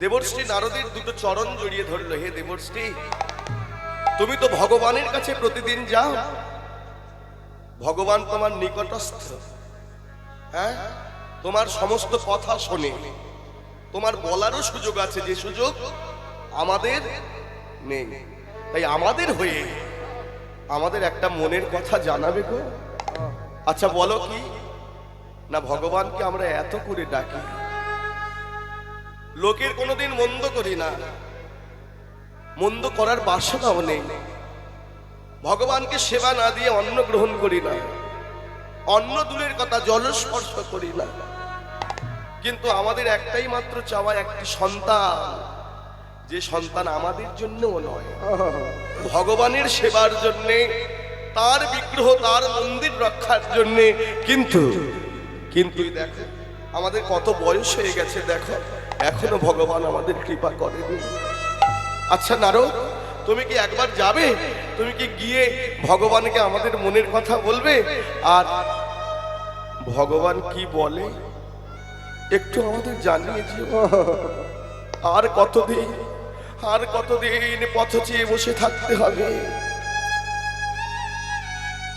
দেবর্ষি নারদের দুটো চরণ জড়িয়ে ধরলো। হে দেবর্ষি, তুমি তো ভগবানের কাছে প্রতিদিন যাও, ভগবান তোমার নিকটস্থ, হ্যাঁ, তোমার সমস্ত কথা শোনে, তোমার বলারও সুযোগ আছে, যে সুযোগ আমাদের নেই। তাই আমাদের হয়ে আমাদের একটা মনের কথা জানাবে গো। আচ্ছা বলো কি না, ভগবানকে আমরা এত করে ডাকি, লোকের কোনোদিন মন্দ করি না, মন্দ করার বাসনাও নেই, ভগবানকে সেবা না দিয়ে অন্ন গ্রহণ করি না, অন্ন দূরের কথা জলস্পর্শ করি না, কিন্তু আমাদের একটাই মাত্র চাওয়া, একটি সন্তান, যে সন্তান আমাদের জন্যও নয়, ভগবানের সেবার জন্যে, তার বিগ্রহ, তার মন্দির রক্ষার জন্যে। কিন্তু দেখো আমাদের কত বয়স হয়ে গেছে, দেখো এখনো ভগবান আমাদের কৃপা করেনি। আচ্ছা নারদ, তুমি কি একবার যাবে? তুমি কি গিয়ে ভগবানকে আমাদের মনের কথা বলবে? আর ভগবান কি বলে একটু আমাদের জানিয়ে দিও। আর কতদিন পথ চেয়ে বসে থাকতে হবে?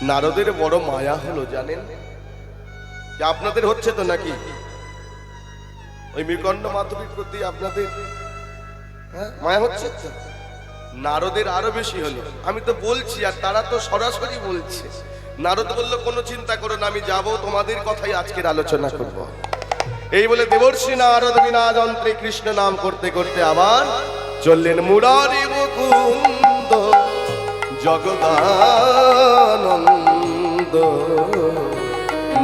নারদের বড় মায়া হলো, জানেন? আপনাদের হচ্ছে তো নাকি ওই মৃকণ্ড মাধবীর প্রতি আপনাদের মায়া হচ্ছে তো? নারদের আরো বেশি হলো। আমি তো বলছি আর তারা তো সরাসরি বলছে। নারদ বললো কোনো চিন্তা করো না, আমি যাব, তোমাদের কথাই আজকের আলোচনা করব। এই বলে দেবর্ষি নারদ বিনা যন্ত্রে কৃষ্ণ নাম করতে করতে আবার চললেন মুরারি মুকুন্দ জগদানন্দ।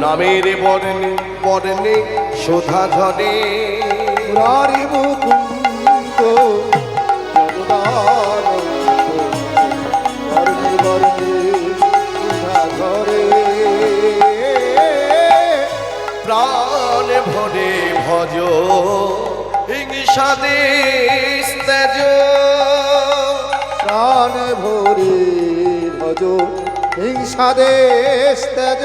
নামের বর্ণে বর্ণে শোধা ঝরে, মুরারি মুকুন্দ জগদানন্দ, বর্ণে বর্ণে শোধা ঝরে। প্রাণ ভরে ভজ হিংসা দেশ তেজ, প্রাণ ভরে ভজ হিংসা দেশ তেজ।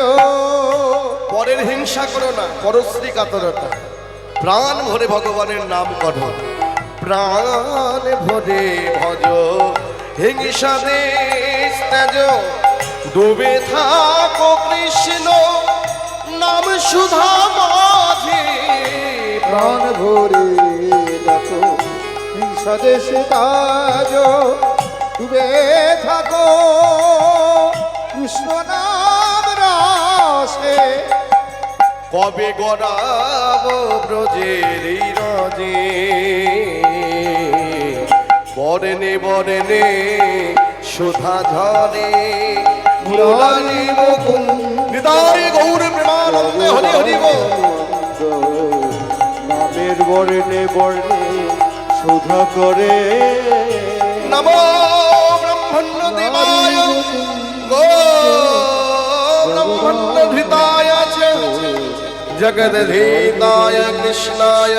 পরের হিংসা করো না, পরশ্রী কাতরতা। প্রাণ ভরে ভগবানের নাম করো, প্রাণ ভরে ভজ হিংসা দেশ তেজ। ডুবে থাকো কৃষ্ণ নাম সুধা মাঝে, প্রাণ ভরে দেখো হিংসা দেশে তাজ। ডুবে থাকো কৃষ্ণ নাম রসে, কবে গড়াবো ব্রজের রজে। বরণে বরণে সুধা ঝরে, মুরারি মুকুন্দ নিতাই গৌর প্রেমানন্দে হরি হরি বল। নামের বর্ণে বর্ণে শোধা করে। নমো ব্রহ্মণ্য দেবায় গো ব্রহ্মণ্য ধৃতায় চ জগদধীতায় কৃষ্ণায়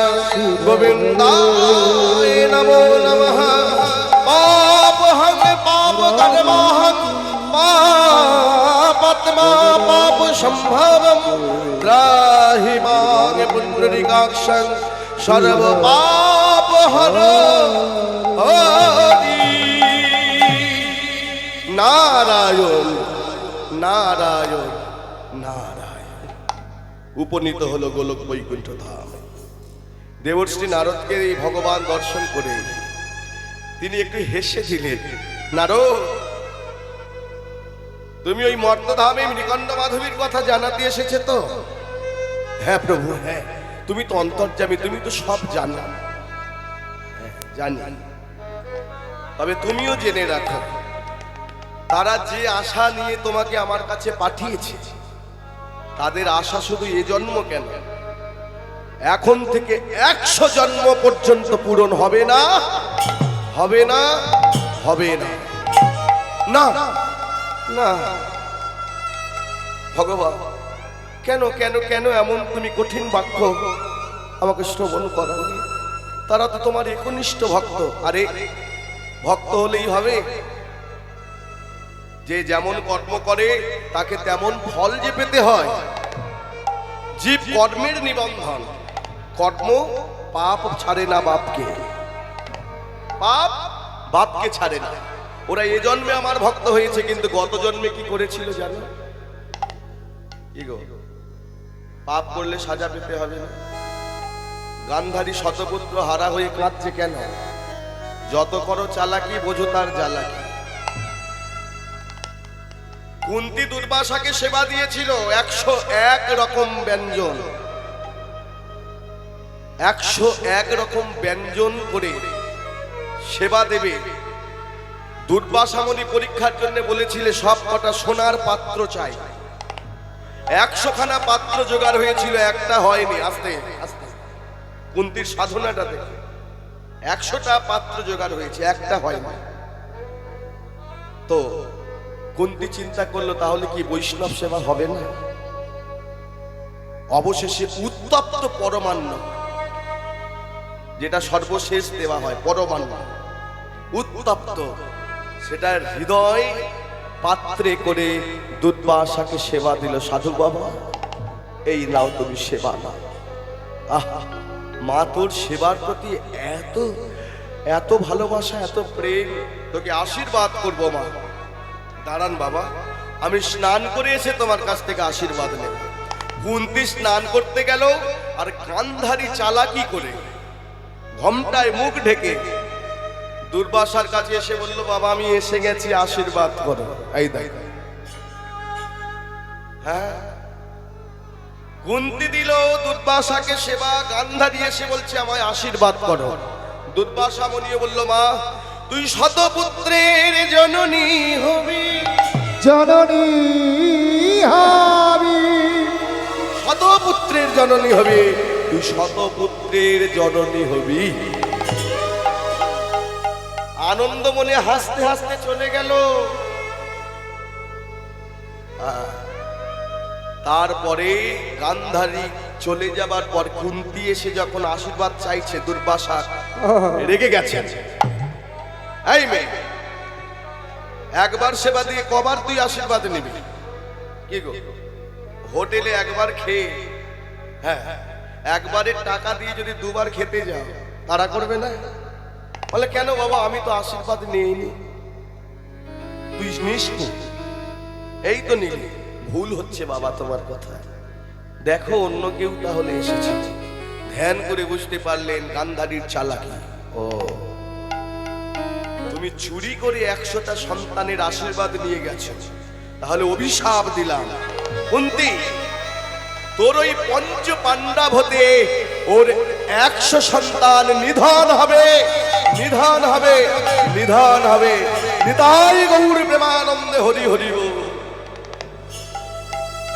গোবিন্দায় নমো নমঃ। পাপহং পাপকর্মাহং পাপাত্মা পাপ সম্ভবম ত্রাহি মাং পুণ্ডরিকাক্ষং সর্ব পাপহর হরি। নারায়ণ নারায়ণ নারায়ণ। উপনীত হলো গোলক বৈকুণ্ঠ ধাম। দেবর্ষি নারদকে এই ভগবান দর্শন করে তিনি একটু হেসে দিলেন। নারদ, তুমি ওই মর্তধামে মৃকণ্ড মাধবীর কথা জানাতে এসেছে তো? হ্যাঁ প্রভু, হ্যাঁ। তুমি তো অন্তর্যামী, তুমি তো সব জানো। জানি, তবে তুমিও জেনে রাখো, তারা যে আশা নিয়ে তোমাকে আমার কাছে পাঠিয়েছে, তাদের আশা শুধু এ জন্ম কেন, এখন থেকে 100 জন্ম পর্যন্ত পূরণ হবে না, হবে না, হবে না, না না। ভগবান কেন কেন কেন এমন তুমি কঠিন বাক্য আমাকে শ্রবণ করালে? তারা তো তোমার একনিষ্ঠ ভক্ত। আরে ভক্ত হলেই হবে? যে যেমন কর্ম করে তাকে তেমন ফল যে পেতে হয়। জীব কর্মের নিবন্ধন, কর্ম পাপ ছাড়ে না বাপকে, পাপ বাপকে ছাড়ে না। ওরা এ জন্মে আমার ভক্ত হয়েছে, কিন্তু গত জন্মে কি করেছিল জানো? কি গো, পাপ করলে সাজা পেতে হবে না? গান্ধারী শতপুত্র হারা হয়ে কাঁদছে কেন? যত করো চালাকি, বোঝো তার জ্বালাকি। কুন্তী দুর্বাসাকে সেবা দিয়েছিল 101 রকম ব্যঞ্জন, 101 রকম ব্যঞ্জন করে সেবা দেবে। দুর্বাসা মুনি পরীক্ষার জন্য বলেছিলে সব কটা সোনার পাত্র চাই। 100 খানা পাত্র জোগাড় হয়েছিল, একটা হয়নি। আস্তে আস্তে কুন্তীর সাধনাটা দেখে 100টা পাত্র জোগাড় হয়েছে, একটা হয়নি। তো কুন্তী চিন্তা করলো তাহলে কি বৈষ্ণব সেবা হবে না? অবশেষে উত্তপ্ত পরমান্ন, যেটা সর্বশেষ দেওয়া হয় পরমান্ন, উত্তপ্ত, সেটার হৃদয় পাত্রে করে দুর্বাসাকে সেবা দিল। সাধু বাবা, এই নাও তুমি সেবা না। আহা, মা তোর সেবার প্রতি এত এত ভালোবাসা, এত প্রেম, তোকে আশীর্বাদ করবো মা। দাঁড়ান বাবা, আমি স্নান করে এসে তোমার কাছ থেকে আশীর্বাদ নেব। কুন্তী স্নান করতে গেল, আর গান্ধারী চালাকি করে ঘোমটায় মুখ ঢেকে দুর্বাসার কাছে এসে বলল, বাবা আমি এসে গেছি, আশীর্বাদ করো। এই দেখ, হ্যাঁ, কুন্তী দিল দুর্বাসাকে সেবা, গান্ধারী এসে বলছে আমায় আশীর্বাদ করো। দুর্বাসা মুনিও বলল, মা তুই শতপুত্রের জননী হবি, জননী হবি, শতপুত্রের জননী হবি, তুই শতপুত্রের জননী হবি। আনন্দ মনে হাসতে হাসতে চলে গেল। তারপরে গান্ধারী চলে যাবার পর কুন্তী এসে যখন আশীর্বাদ চাইছে, দুর্বাসা রেগে গেছে। এই মেয়ে, একবার সেবা দিয়ে কবার তুই আশীর্বাদ নিবি? কি গো, হোটেলে একবার খেয়ে, হ্যাঁ, একবারের টাকা দিয়ে যদি দুবার খেতে যাও, তারা করবে না? বলে কেন বাবা, আমি তো আশীর্বাদ নিইনি। তুই নিস নি? এই তো নিলি। ভুল হচ্ছে বাবা তোমার কথা। দেখো অন্য কেউ তাহলে এসেছে। ধ্যান করে বুঝতে পারলেন গান্ধারীর চালাকি। ও, তুমি চুরি করে 100টা সন্তানের আশীর্বাদ নিয়ে গেছো, তাহলে অভিশাপ দিলাম। কুন্তী, তোর ওই পঞ্চ পাণ্ডব হতে ওর 100 সন্তান নিধন হবে, নিধন হবে, নিধন হবে। নিতাই গৌর প্রেমানন্দে হরি হরি বল।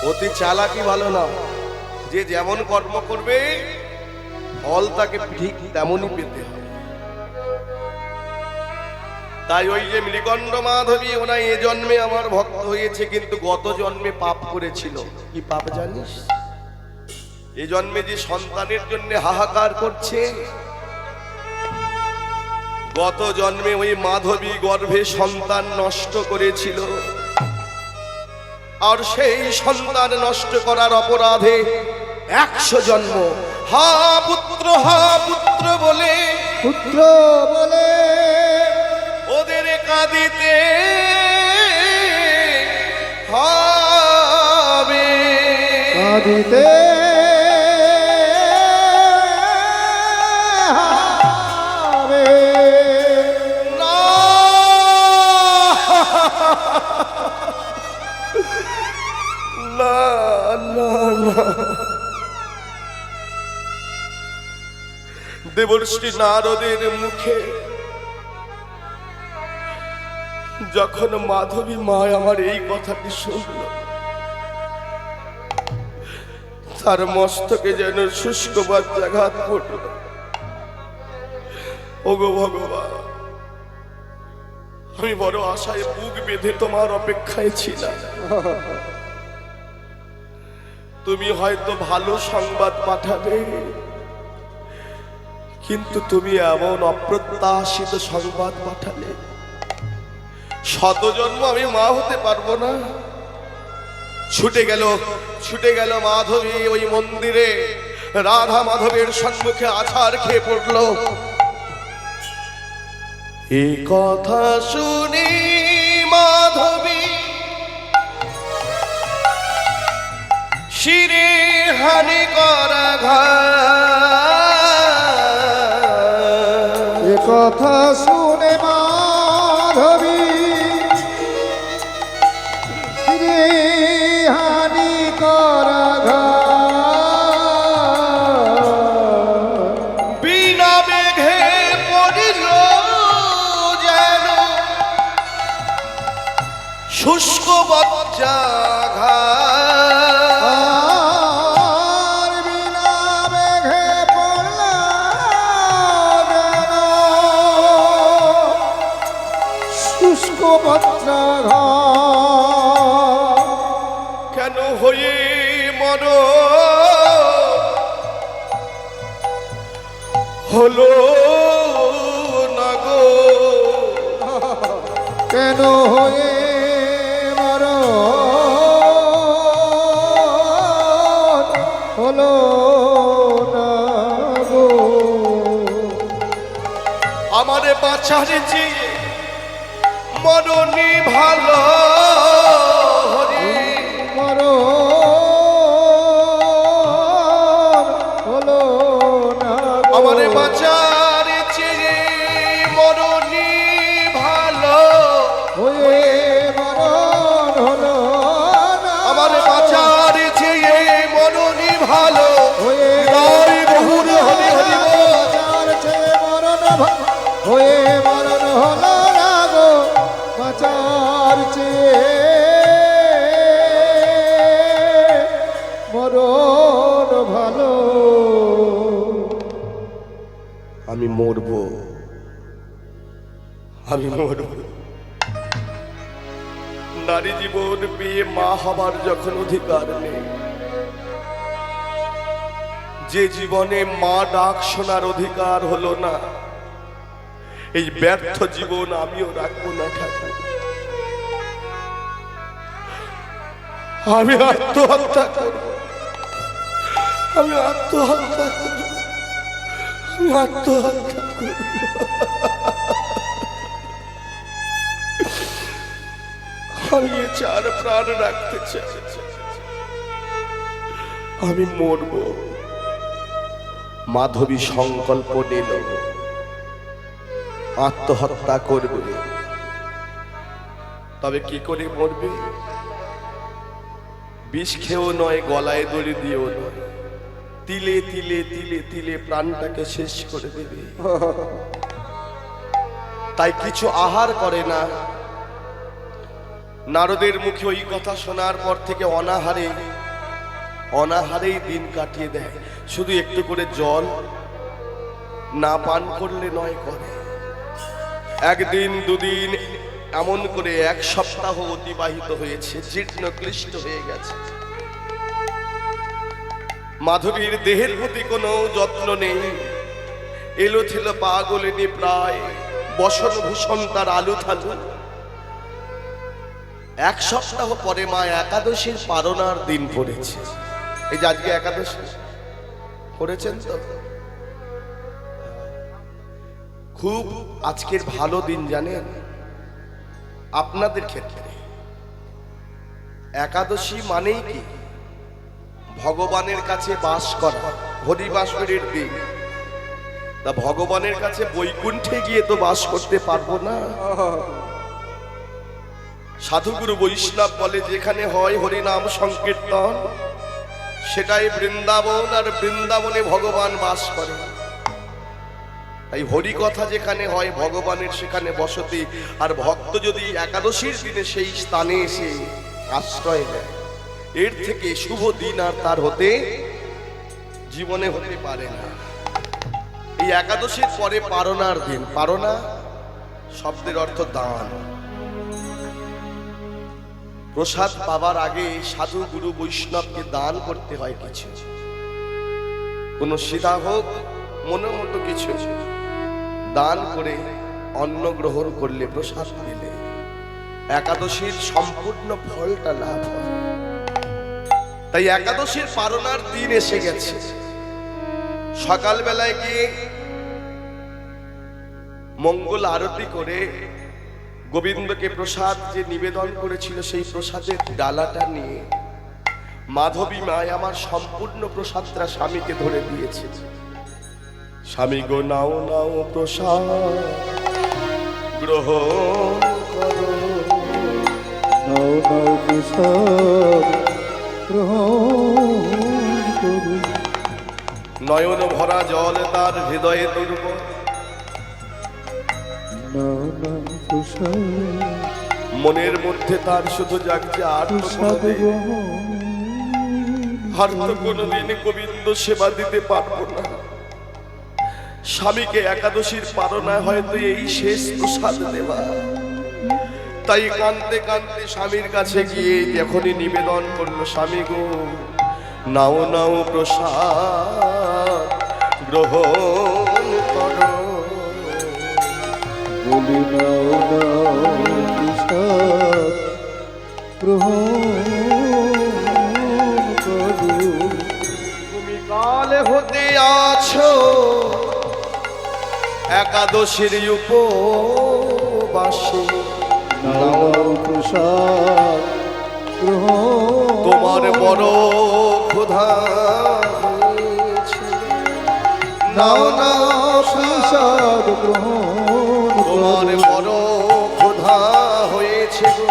অতি চালাকি ভালো না। যে যেমন কর্ম করবে ফল তাকে ঠিক তেমনই পেতে হবে। তাই ওই যে মৃগণ্ড মাধবী, ওরা এ জন্মে আমার ভক্ত হয়েছে, কিন্তু গত জন্মে পাপ করেছিল। কি পাপ জানিস? এ জন্মে যে সন্তানের জন্য হাহাকার করছে, গত জন্মে ওই মাধবী গর্ভে সন্তান নষ্ট করেছিল, আর সেই সন্তান নষ্ট করার অপরাধে 100 জন্ম হা পুত্র বলে, পুত্র বলে ওদের কাঁদিতে হবে, কাঁদিতে হবে না। না না না, দেবর্ষি নারদের মুখে যখন মাধবী মা আমার এই কথাটি শুনল, তার মস্তকে যেন শুষ্ক বজ্রাঘাত পড়ল। ওগো ভগবান, আমি বড় আশায় বুক বেঁধে তোমার অপেক্ষায় ছিলাম। তুমি হয়তো ভালো সংবাদ পাঠাবে, কিন্তু তুমি এমন অপ্রত্যাশিত সংবাদ পাঠালে, 100 জন্ম আমি মা হতে পারবো না। ছুটে গেল মাধবী ওই মন্দিরে, রাধা মাধবের সম্মুখে আছাড় খেয়ে পড়ল। এই কথা শুনি মাধবী শিরে হানি করা ঘাত। এ কথা শুনে মাধবী রে হানি করা বিনা মেঘে পড়িল যেন শুষ্ক বজ্জা আর বিনা মেঘে পড়লা যেন শুষ্ক বজ্রাঘাত। কেন হয়ে মন হলো না গো, কেন হয়ে মরণ হলো না গো। আমারে বাঁচার চেয়ে মরণই ভালো হরি। মরণ হলো না গো। আমারে বাঁচার চেয়ে মরণই ভালো, হয়ে মরণ হলো না। আমার বাঁচার চেয়ে মরণই ভালো। হয়ে জয় বহুর হরি হরি বল। বাঁচার চেয়ে মরণ হয়ে মরণ হলো না গো। বাঁচার চেয়ে মরণ ভালো। আমি মরবো, আমি মরবো। নারী জীবন পেয়ে মা হবার যখন অধিকার নেই, যে জীবনে মা ডাক শোনার অধিকার হলো না, এই ব্যর্থ জীবন আমিও রাখবো না ঠাকুর। আমি আত্মহত্যা করব, আমি আত্মহত্যা করব, আমি আত্মহত্যা করব। আমি এ চার প্রাণ রাখতে চাই, আমি মরব। মাধবী সংকল্প নিল আত্মহত্যা করবে। তবে কি করে মরবে? বিষ খেয়েও নয়, গলায় দড়ি দিয়েও নয়, তিলে তিলে তিলে তিলে প্রাণটাকে শেষ করে দেবে। তাই কিছু আহার করে না। নারদের মুখে ওই কথা শোনার পর থেকে অনাহারেই দিন কাটিয়ে দেয়। শুধু একটু করে জল না পান করলে নয় করে। একদিন দুদিন এমন করে এক সপ্তাহ অতিবাহিত হয়েছে, জীর্ণ ক্লিষ্ট হয়ে গেছে। মাধবীর দেহের প্রতি কোনো যত্ন নেই, এলো ছিল পাগলিনী প্রায়, বসন ভূষণ তার আলু থালু। এক সপ্তাহ পরে মা একাদশীর পারণার দিন পড়েছে। এই যে আজকে একাদশী পড়েছেন তো, খুব আজকের ভালো দিন জানেন আপনাদের ক্ষেত্রে। একাদশী মানেই কি? ভগবানের কাছে বাস করা, হরিবাসরের দিন। তা ভগবানের কাছে বৈকুণ্ঠে গিয়ে তো বাস করতে পারবো না। সাধুগুরু বৈষ্ণব বলে যেখানে হয় হরিনাম সংকীর্তন সেটাই বৃন্দাবন, আর বৃন্দাবনে ভগবান বাস করে। তাই হরি কথা যেখানে হয় ভগবানের সেখানে বসতি। আর ভক্ত যদি একাদশীর দিনে সেই স্থানে এসে আশ্রয় নেয়, এর থেকে শুভ দিন আর তার হতে জীবনে হতে পারে না। এই একাদশীর পরে পারণার দিন। পারণা শব্দের অর্থ দান। প্রসাদ পাবার আগে সাধু গুরু বৈষ্ণবকে দান করতে হয় কিছু, কোনো সিধা হোক মনের মতো কিছু দান করে অন্ন গ্রহণ করলে, প্রসাদ পেলে একাদশীর সম্পূর্ণ ফলটা লাভ হয়। তাই একাদশীর পারণার দিন এসে গেছে। সকালবেলায় গিয়ে মঙ্গল আরতি করে গোবিন্দকে প্রসাদ যে নিবেদন করেছিল সেই প্রসাদের ডালাটা নিয়ে মাধবী মায় আমার সম্পূর্ণ প্রসাদটা স্বামীকে ধরে দিয়েছে। স্বামী গো নাও নাও প্রসাদ গ্রহণ করো, নাও নাও প্রসাদ গ্রহণ করো। নয়ন ভরা জল তার হৃদয়ে দুর্ব, নাও নাও প্রসাদ মনের মধ্যে তার শুধু জাগছে আর তো প্রসাদ কোনোদিন- গ্রহণ আর তো কোনোদিন গোবিন্দ সেবা দিতে পারবো না। স্বামীকে একাদশীর পারনায় হয়তো এই শেষ প্রসাদ দেওয়া। তাই কাঁদতে কাঁদতে স্বামীর কাছে গিয়ে যখনই নিবেদন করলো, স্বামী গো নাও নাও প্রসাদ গ্রহণ করো। বলি নাও নাও প্রসাদ গ্রহণ করো। তুমি কাল হতে আছো একাদশীর উপবাসে, নাও নাও প্রসাদ গ্রহণ তোমার বড় ক্ষুধা হয়েছে। নাও নাও প্রসাদ গ্রহণ তোমার বড় ক্ষুধা হয়েছে গো।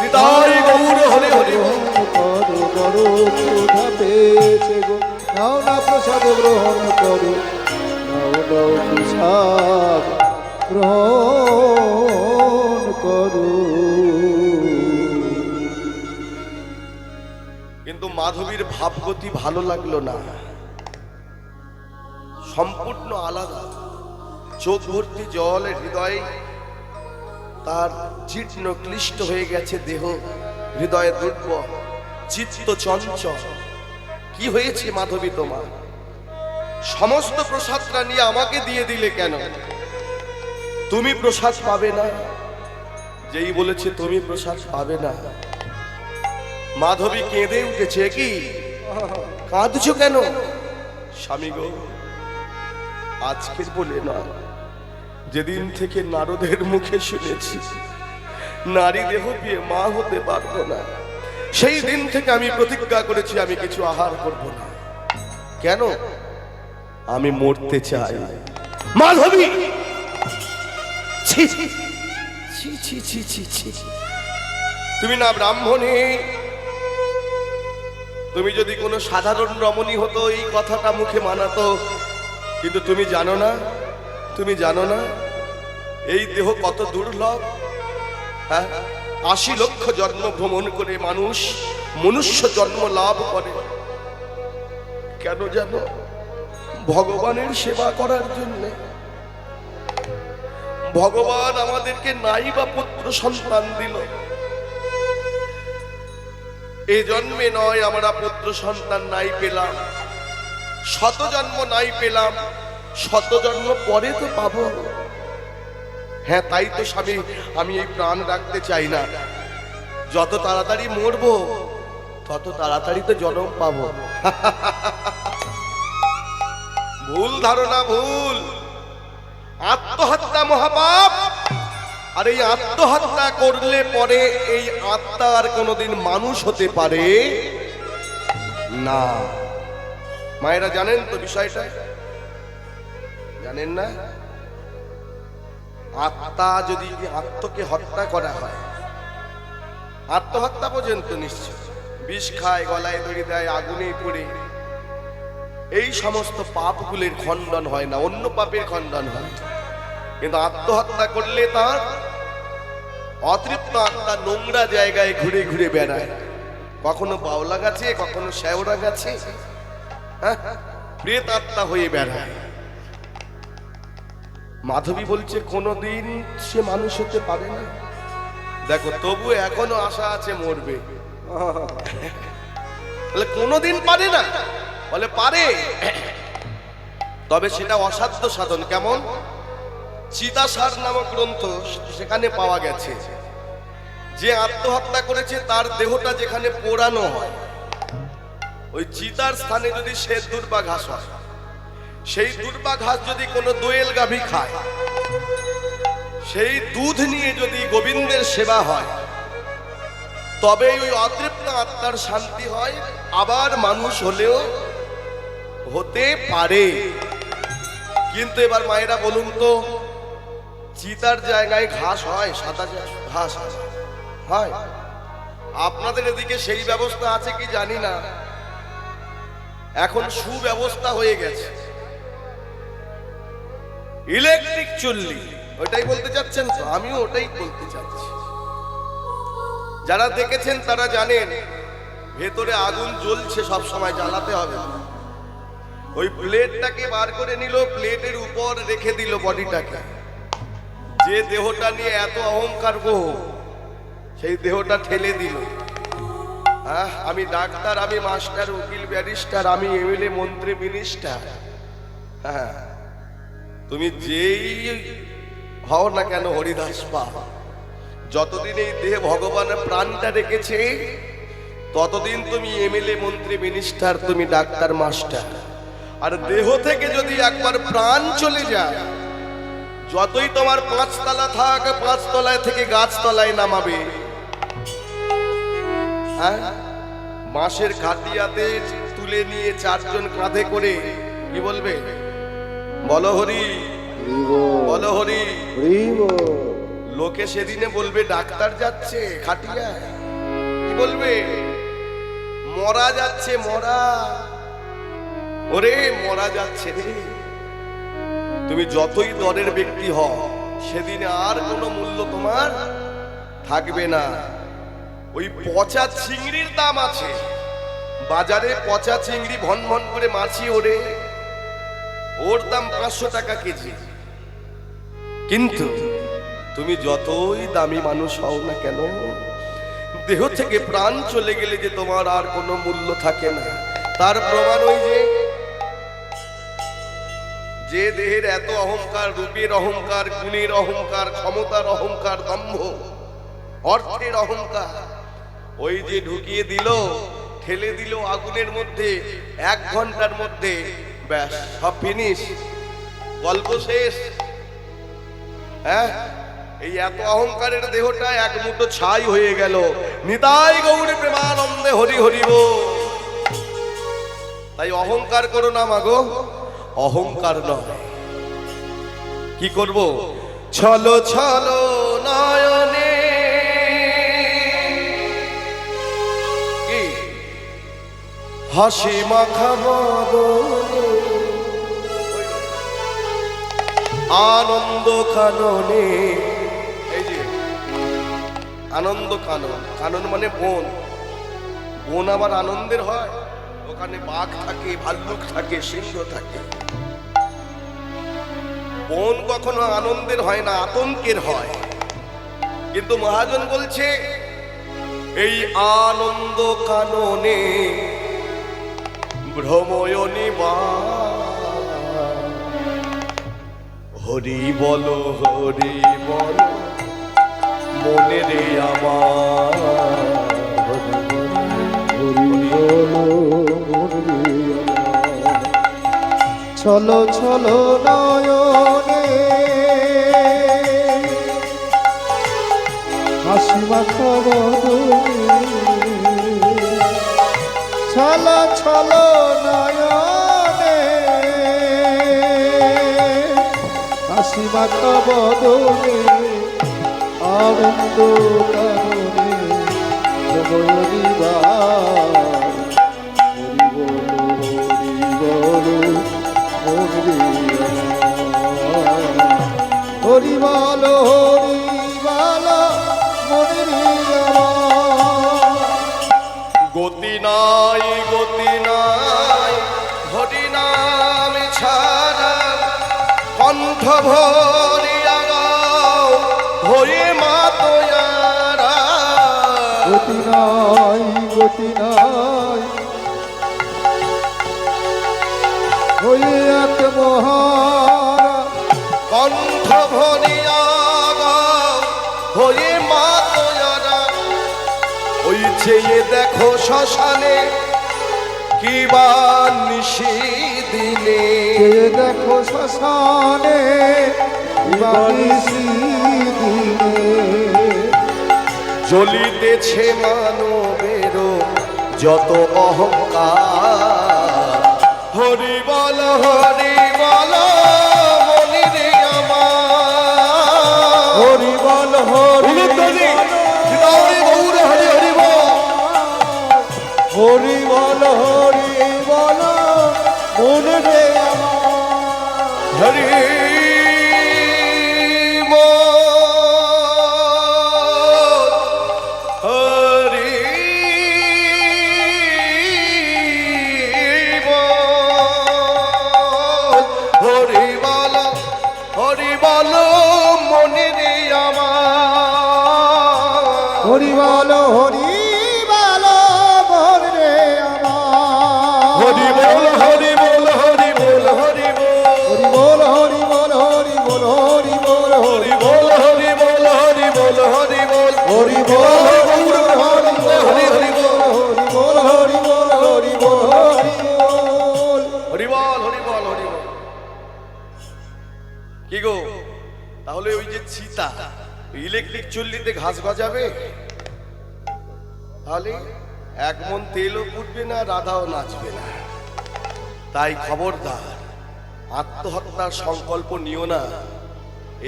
হৃদয় গৌর হরে হরে বল। করো বড় ক্ষুধা পেয়েছে গো। নাও না প্রসাদ গ্রহণ করো, নাও নাও প্রসাদ গ্রহণ করো। কিন্তু মাধবীর ভাবগতি ভালো লাগলো না, সম্পূর্ণ আলাদা। চোখ ভর্তি জল, হৃদয় তার জীর্ণ ক্লিষ্ট হয়ে গেছে দেহ, হৃদয়ে দুর্বল, চিত্ত চঞ্চল। কি হয়েছে মাধবী তোমার? সমস্ত প্রসাদটা নিয়ে আমাকে দিয়ে দিলে কেন? তুমি প্রসাদ পাবে না। যেই বলেছে তুমি প্রসাদ পাবে না, মাধবী কেঁদে উঠেছে। কি কাঁদছো কেন? স্বামী গো, আজকের বলে নয়, যেদিন থেকে নারদের মুখে শুনেছি নারী দেহ পেয়ে মা হতে পারবো না, সেই দিন থেকে আমি প্রতিজ্ঞা করেছি আমি কিছু আহার করব না। কেন? আমি মরতে চাই। মাধবী, ছি ছি ছি ছি ছি ছি ছি। তুমি না ব্রাহ্মণী, তুমি যদি কোনো সাধারণ রমণী হতো এই কথাটা মুখে মানাতো, কিন্তু তুমি জানো না, তুমি জানো না এই দেহ কত দুর্লভ। হ্যাঁ, ৮০ লক্ষ জন্ম ভ্রমণ করে মানুষ মনুষ্য জন্ম লাভ করে। কেন জানো? ভগবানের সেবা করার জন্য। ভগবান আমাদেরকে নাই বা পুত্র সন্তান দিল, এই জন্মে নয় আমরা পুত্র সন্তান নাই পেলাম, শত জন্ম নাই পেলাম, শত জন্ম পরে তো পাবো। হ্যাঁ, তাই তো স্বামী আমি এই প্রাণ রাখতে চাই না। যত তাড়াতাড়ি মরবো তত তাড়াতাড়ি তো জন্ম পাবো। ভুল ধারণা, ভুল। আত্মহত্যা মহাপাপ। আর এই আত্মহত্যা করলে পরে এই আত্মা আর কোনোদিন মানুষ হতে পারে না। মায়েরা জানেন তো বিষয়টা? জানেন না? আত্মা যদি আত্মকে হত্যা করা হয়, আত্মহত্যা পর্যন্ত নিশ্চয়, বিষ খায়, গলায় দড়ি দেয়, আগুনে পড়ে, এই সমস্ত পাপগুলির খণ্ডন হয় না, অন্য পাপের খণ্ডন হয়। কিন্তু আত্মহত্যা করলে তার অতৃপ্ত আত্মা নোংরা জায়গায় ঘুরে ঘুরে বেড়ায়, কখনো বাউলা গাছে, কখনো শ্যাওড়া গাছে, প্রেত আত্মা হয়ে বেড়ায়। মাধবী বলছে কোনোদিন সে মানুষ হতে পারে না। দেখো, তবু এখনো আশা আছে মরবে। বলে কোনোদিন পারে না, বলে পারে, তবে সেটা অসাধ্য সাধন। কেমন? চিতাসার নামক গ্রন্থ, সেখানে পাওয়া গেছে যে আত্মহত্যা করেছে তার দেহটা যেখানে পোড়ানো হয়, ওই চিতার স্থানে যদি সেদুর বা ঘাস হয়, সেই দুর্বা ঘাস যদি কোনো দোয়েল গাভী খায়, সেই দুধ নিয়ে যদি গোবিন্দের সেবা হয়, তবে ওই অতৃপ্ত আত্মার শান্তি হয়, আবার মানুষ হলেও হতে পারে। কিন্তু এবার মায়েরা বলুন তো, চিতার জায়গায় ঘাস হয়? সাদা ঘাস হয়? আপনাদের এদিকে সেই ব্যবস্থা আছে কি জানি না, এখন সুব্যবস্থা হয়ে গেছে, ইলেকট্রিক চুল্লি। ওটাই বলতে চাচ্ছেন তো? আমিও ওটাই বলতে চাচ্ছি। যারা দেখেছেন তারা জানেন, ভেতরে আগুন জ্বলছে, সব সময় জ্বালাতে হবে। ওই প্লেটটাকে বার করে নিল, প্লেটের উপর রেখে দিল বডিটাকে। যে দেহটা নিয়ে এত অহংকার গো, সেই দেহটা ঠেলে দিল। আমি ডাক্তার, আমি মাস্টার, উকিল, ব্যারিস্টার, আমি এমএলএ, মন্ত্রী, মিনিস্টার। হ্যাঁ, তুমি যেই হও না কেন হরিদাস পা, যতদিন এই দেহে ভগবানের প্রাণটা রেখেছে, ততদিন তুমি এমএলএ, মন্ত্রী, মিনিস্টার, তুমি ডাক্তার, মাস্টার। আর দেহ থেকে যদি একবার প্রাণ চলে যায়, যতই তোমার 5 তলা থাক, 5 তলায় থেকে গাছতলায় নামাবে। হ্যাঁ, বাঁশের খাটিয়াতে তুলে নিয়ে 4 জন কাঁধে করে কি বলবে? বলো হরি, বলো হরি। লোকে সেদিনে বলবে ডাক্তার যাচ্ছে খাটিয়ায়, কি বলবে? মরা যাচ্ছে, মরা, ওরে মরা যাচ্ছে রে। তুমি যতই দরের ব্যক্তি হও, সেদিনে আর কোনো মূল্য তোমার থাকবে না। ওই পচা চিংড়ির দাম আছে বাজারে, পচা চিংড়ি ভন ভন করে মাছি ওরে, ওর দাম 500 টাকা কেজি। কিন্তু তুমি যতই দামি মানুষ হও না কেন, দেহ থেকে প্রাণ চলে গেলে যে তোমার আর কোনো মূল্য থাকে না। তার প্রমাণ ওই যে দেহের এত অহংকার, রূপের অহংকার, গুণের অহংকার, ক্ষমতার অহংকার, দম্ভ, অর্থের অহংকার, ওই যে ঢুকিয়ে দিল, ঠেলে দিল আগুনের মধ্যে, 1 ঘন্টার মধ্যে ব্যাস সব ফিনিশ, গল্প শেষ। হ্যাঁ, এই এত অহংকারের দেহটা 1 মুঠো ছাই হয়ে গেল। নিতাই গৌর প্রেমানন্দে হরি হরি বল। তাই অহংকার করো না মাগো, অহংকার নয়। কি করব? ছলো ছলো নয়নে, কি হাসি মাখা বদনে, আনন্দ কাননে। এই যে আনন্দ কানন, কানন মানে বন। বন আবার আনন্দের হয়? ওখানে বাঘ থাকে, ভাল্লুক থাকে, সিংহ থাকে। বন কখনো আনন্দের হয় না, আতঙ্কের হয়। কিন্তু মহাজন বলছে, এই আনন্দ কাননে ভ্রময় নিবাস। হরি বলো, হরি বলো মনে রে আমার, ছলো ছলো নয়নে হাসি মাখা বদনে, ছলো ছলো নয়নে হাসি মাখা বদনে, আনন্দ কারণে হরি বলো, হরি বলো মনে। গতি নাই, গতি নাই হরি নাম ছাড়া, কণ্ঠ ভরিয়া গাও হরি মা তোয়ারা। গতি নাই, গতি নাই ওই এক মহারা, কণ্ঠ ভরিয়া গাও হরি মা তোয়ারা। ওই চেয়ে দেখো শ্মশানে কি বা নিশি দিনে কে দেখো শ্মশানে বানিসি দিনে জ্বলিতেছে মানবের যত অহংকার হরি বল মনি রে আমার হরি বল হরি উলুধ্বনি, হৃদয়ে গৌর হরি হরি বল। হরি বল মন রে আমার হরি হরি বল মন রে আমার হরি বল হরি বল হরি বল হরি বল হরি বল হরি বল হরি বল হরি বল হরি বল হরি বল হরি বল হরি বল হরি বল হরি হরি বল হরি বল হরি বল হরি বল হরি বল হরি বল হরি বল হরি বল। কি গো, তাহলে ওই যে চিতা ইলেকট্রিক চুল্লিতে ঘাস গজাবে, তাহলে এক মন তেলও ফুটবে না, রাধাও নাচবে না। তাই খবরদার, আত্মহত্যার সংকল্প নিও না।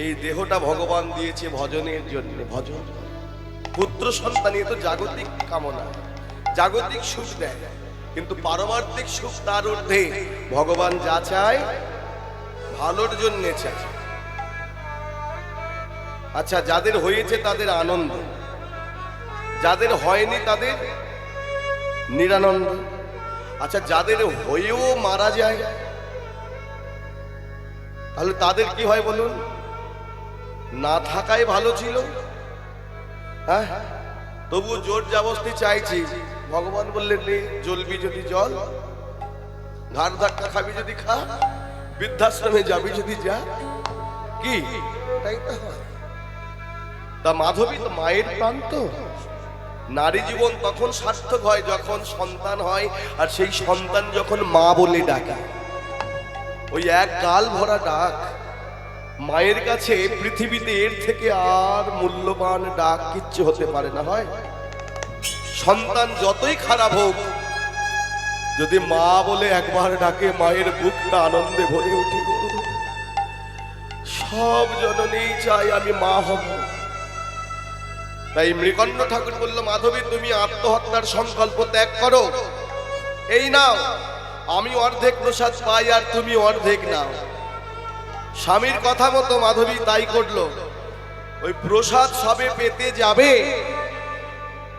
এই দেহটা ভগবান দিয়েছে ভজনের জন্য। ভজন, পুত্র সন্তান, এ তো জাগতিক কামনা, জাগতিক সুখ দেয়, কিন্তু পারমার্থিক সুখ তার ঊর্ধ্বে। ভগবান যা চায় ভালোর জন্য চায়। আচ্ছা, যাদের হয়েছে তাদের আনন্দ, যাদের হয়নি তাদের নিরানন্দ। আচ্ছা, যাদের হয়েও মারা যায় তাহলে তাদের কি হয় বলুন? না থাকাই ভালো ছিল। হ্যাঁ, তবুও জোর জবরদস্তি চাইছি। ভগবান বললেন নে, জ্বলবি যদি জল, ঘাড় ধাক্কা খাবি যদি খা, বৃদ্ধাশ্রমে যাবি যদি যা। কি তাই তো হয়। তা মাধবী তো মায়ের প্রাণ। তো নারী জীবন তখন সার্থক হয় যখন সন্তান হয়, আর সেই সন্তান যখন মা বলে ডাকে। ওই এক গাল ভরা ডাক মায়ের কাছে পৃথিবীতে এর থেকে আর মূল্যবান ডাক কিচ্ছু হতে পারে না। হয় সন্তান যতই খারাপ হোক, যদি মা বলে একবার ডাকে, মায়ের বুকটা আনন্দে ভরে উঠে। সব জননী চাই আমি মা হব। তাই মৃকণ্ড ঠাকুর বলল, মাধবী তুমি আত্মহত্যার সংকল্প ত্যাগ করো। এই নাও, আমি অর্ধেক প্রসাদ পাই আর তুমি অর্ধেক নাও। স্বামীর কথা মতো মাধবী তাই করলো। ওই প্রসাদ সবে পেতে যাবে,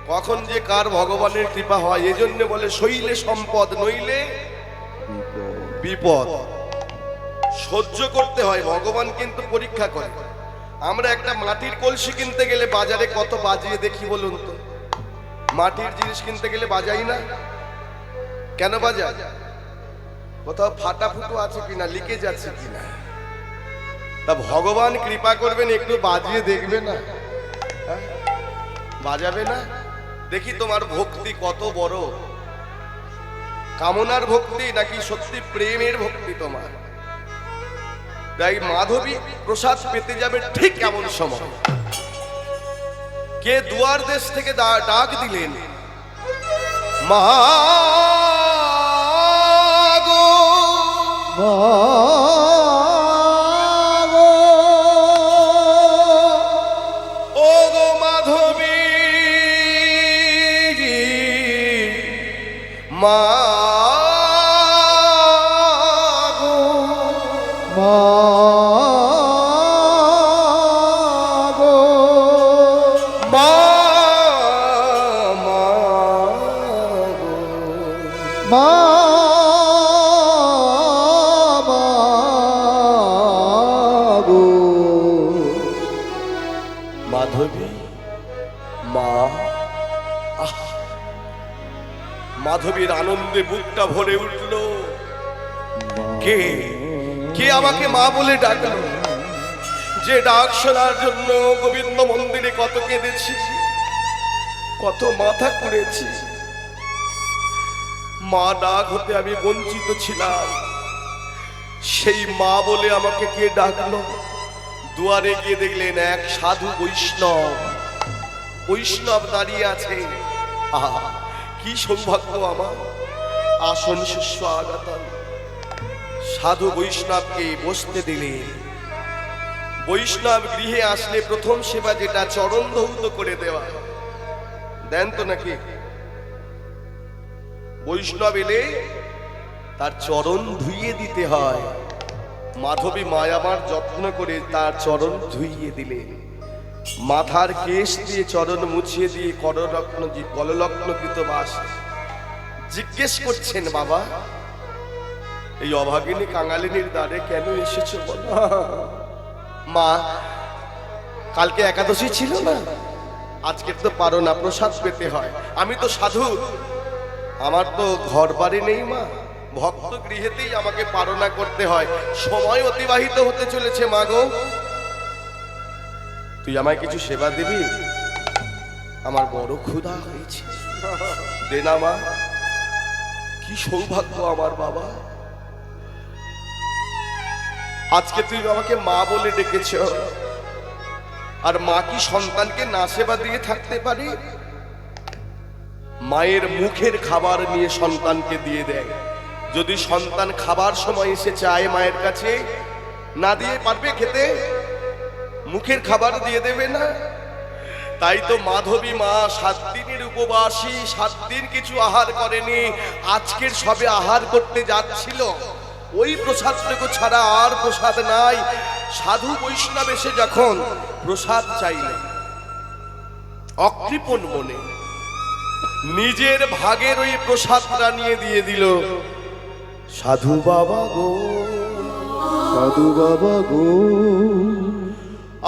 কখন যে কার ভগবানের কৃপা হয়। এজন্য বলে শৈলে সম্পদ, নইলে বিপদ। সহ্য করতে হয়, ভগবান কিন্তু পরীক্ষা করে। আমরা একটা মাটির কলসি কিনতে গেলে বাজারে কত বাজিয়ে দেখি বলুন তো? মাটির জিনিস কিনতে গেলে বাজাই না কেন? বাজায় কোথাও ফাটা ফুটো আছে কিনা, লিকেজ আছে কিনা। তা ভগবান কৃপা করবেন, একটু বাজিয়ে দেখবে না? বাজাবে না? দেখি তোমার ভক্তি কত বড়, কামনার ভক্তি নাকি সত্যি প্রেমের ভক্তি তোমার। তাই মাধবী প্রসাদ পেতে যাবে ঠিক এমন সময় কে দুয়ার দেশ থেকে ডাক দিলেন, মা গো, ও গো মাধবী, মা মাধবী, মা। মাধবীর আনন্দে বুকটা ভরে উঠল। কে কে আমাকে মা বলে ডাকলো? যে ডাক শোনার জন্য গোবিন্দ মন্দিরে কত কেঁদেছি, কত মাথা কুড়েছি। মা ডাক হতে আমি বঞ্চিত ছিলাম। সেই মা বলে আমাকে কে ডাকলো? দুয়ারে গিয়ে দেখলেন এক সাধু বৈষ্ণব দাঁড়িয়ে আছে। আহা, কি সৌভাগ্য আমার! আসন শিষ্য আগতম। সাধু বৈষ্ণবকে বসতে দিলেন। বৈষ্ণব গৃহে আসলে প্রথম সেবা যেটা, চরণ ধৌত করে দেওয়া। দেন তো নাকি? বৈষ্ণব এলে তার চরণ ধুইয়ে দিতে হয়। মাধবী মায়ামার যত্ন করে তার চরণ ধুইয়ে দিলেন। মাথার কেশ দিয়ে চরণ মুছিয়ে দিয়ে কলরত্নকৃত বাস। জিজ্ঞেস করছেন, বাবা এই অভাগিনী কাঙালিনীর দ্বারে কেন এসেছো বলো? মা, কালকে একাদশী ছিল না, আজকে তো পারো না, প্রসাদ পেতে হয়। আমি তো সাধু, আমার তো ঘর বাড়ি নেই মা, ভক্ত গৃহেতেই আমাকে পারনা করতে হয়। সময় অতিবাহিত হতে চলেছে মা গো, তুই আমায় কিছু সেবা দিবি? আমার বড় ক্ষুধা হয়েছে, দে না মা। কি সৌভাগ্য আমার বাবা, আজকে তুই আমাকে মা বলে ডেকেছ। আর মা কি সন্তানকে না সেবা দিয়ে থাকতে পারে? মায়ের মুখের খাবার নিয়ে সন্তানকে দিয়ে দেয়। যদি সন্তান খাবার সময় এসে চায় মায়ের কাছে, না দিয়ে পারবে খেতে? মুখের খাবার দিয়ে দেবে না? তাই তো মাধবী মা 7 দিনের উপবাসী, 7 দিন কিছু আহার করেনি। আজকের সবে আহার করতে যাচ্ছিল, ওই প্রসাদটুকু ছাড়া আর প্রসাদ নাই। সাধু বৈষ্ণব এসে যখন প্রসাদ চাইলেন, অকৃপণ মনে নিজের ভাগের ওই প্রসাদটা নিয়ে দিয়ে দিল। সাধু বাবা গো, সাধু বাবা গো,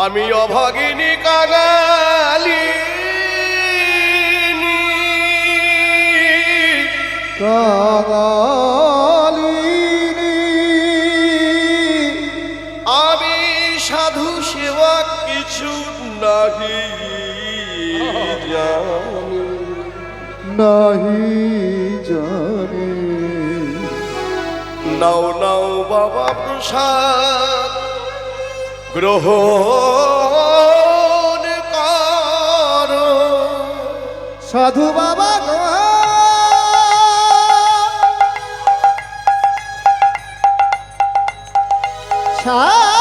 আমি অভাগিনী কাঙালিনী, কাঙালিনী, আমি সাধু সেবা কিছু নাহি জানি, নাহি জানি। নাও নাও বাবা প্রসাদ গ্রহণ করো। সাধু বাবা গো, সাধু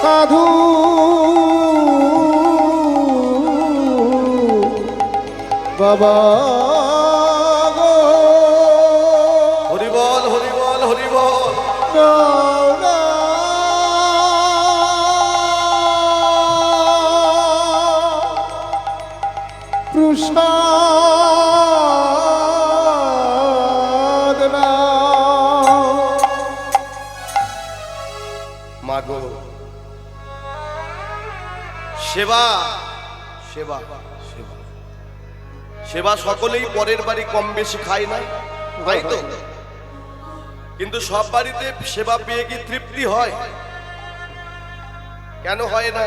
সাধু বাবা গো, হরি বল হরি বল হরি বল। নাও না প্রসাদ নাও। মাগো, সেবা সেবা সেবা সেবা সকলেই পরের বাড়ি কম বেশি খায় না, তাই তো? কিন্তু সব বাড়িতে সেবা পেয়ে কি তৃপ্তি হয়? কেন হয় না?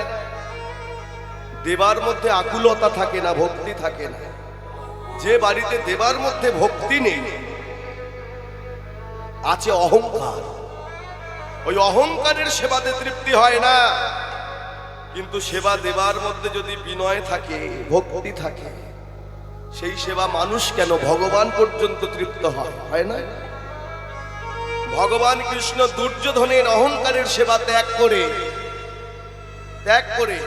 দেবার মধ্যে আকুলতা থাকে না, ভক্তি থাকে না। যে বাড়িতে দেবার মধ্যে ভক্তি নেই, আছে অহংকার, ওই অহংকারের সেবাতে তৃপ্তি হয় না। কিন্তু সেবা দেবার মধ্যে যদি বিনয় থাকে, ভক্তি থাকে, সেই সেবা মানুষ কেন ভগবান পর্যন্ত তৃপ্ত হয় না? ভগবান কৃষ্ণ দুর্যোধনের অহংকারের সেবা ত্যাগ করে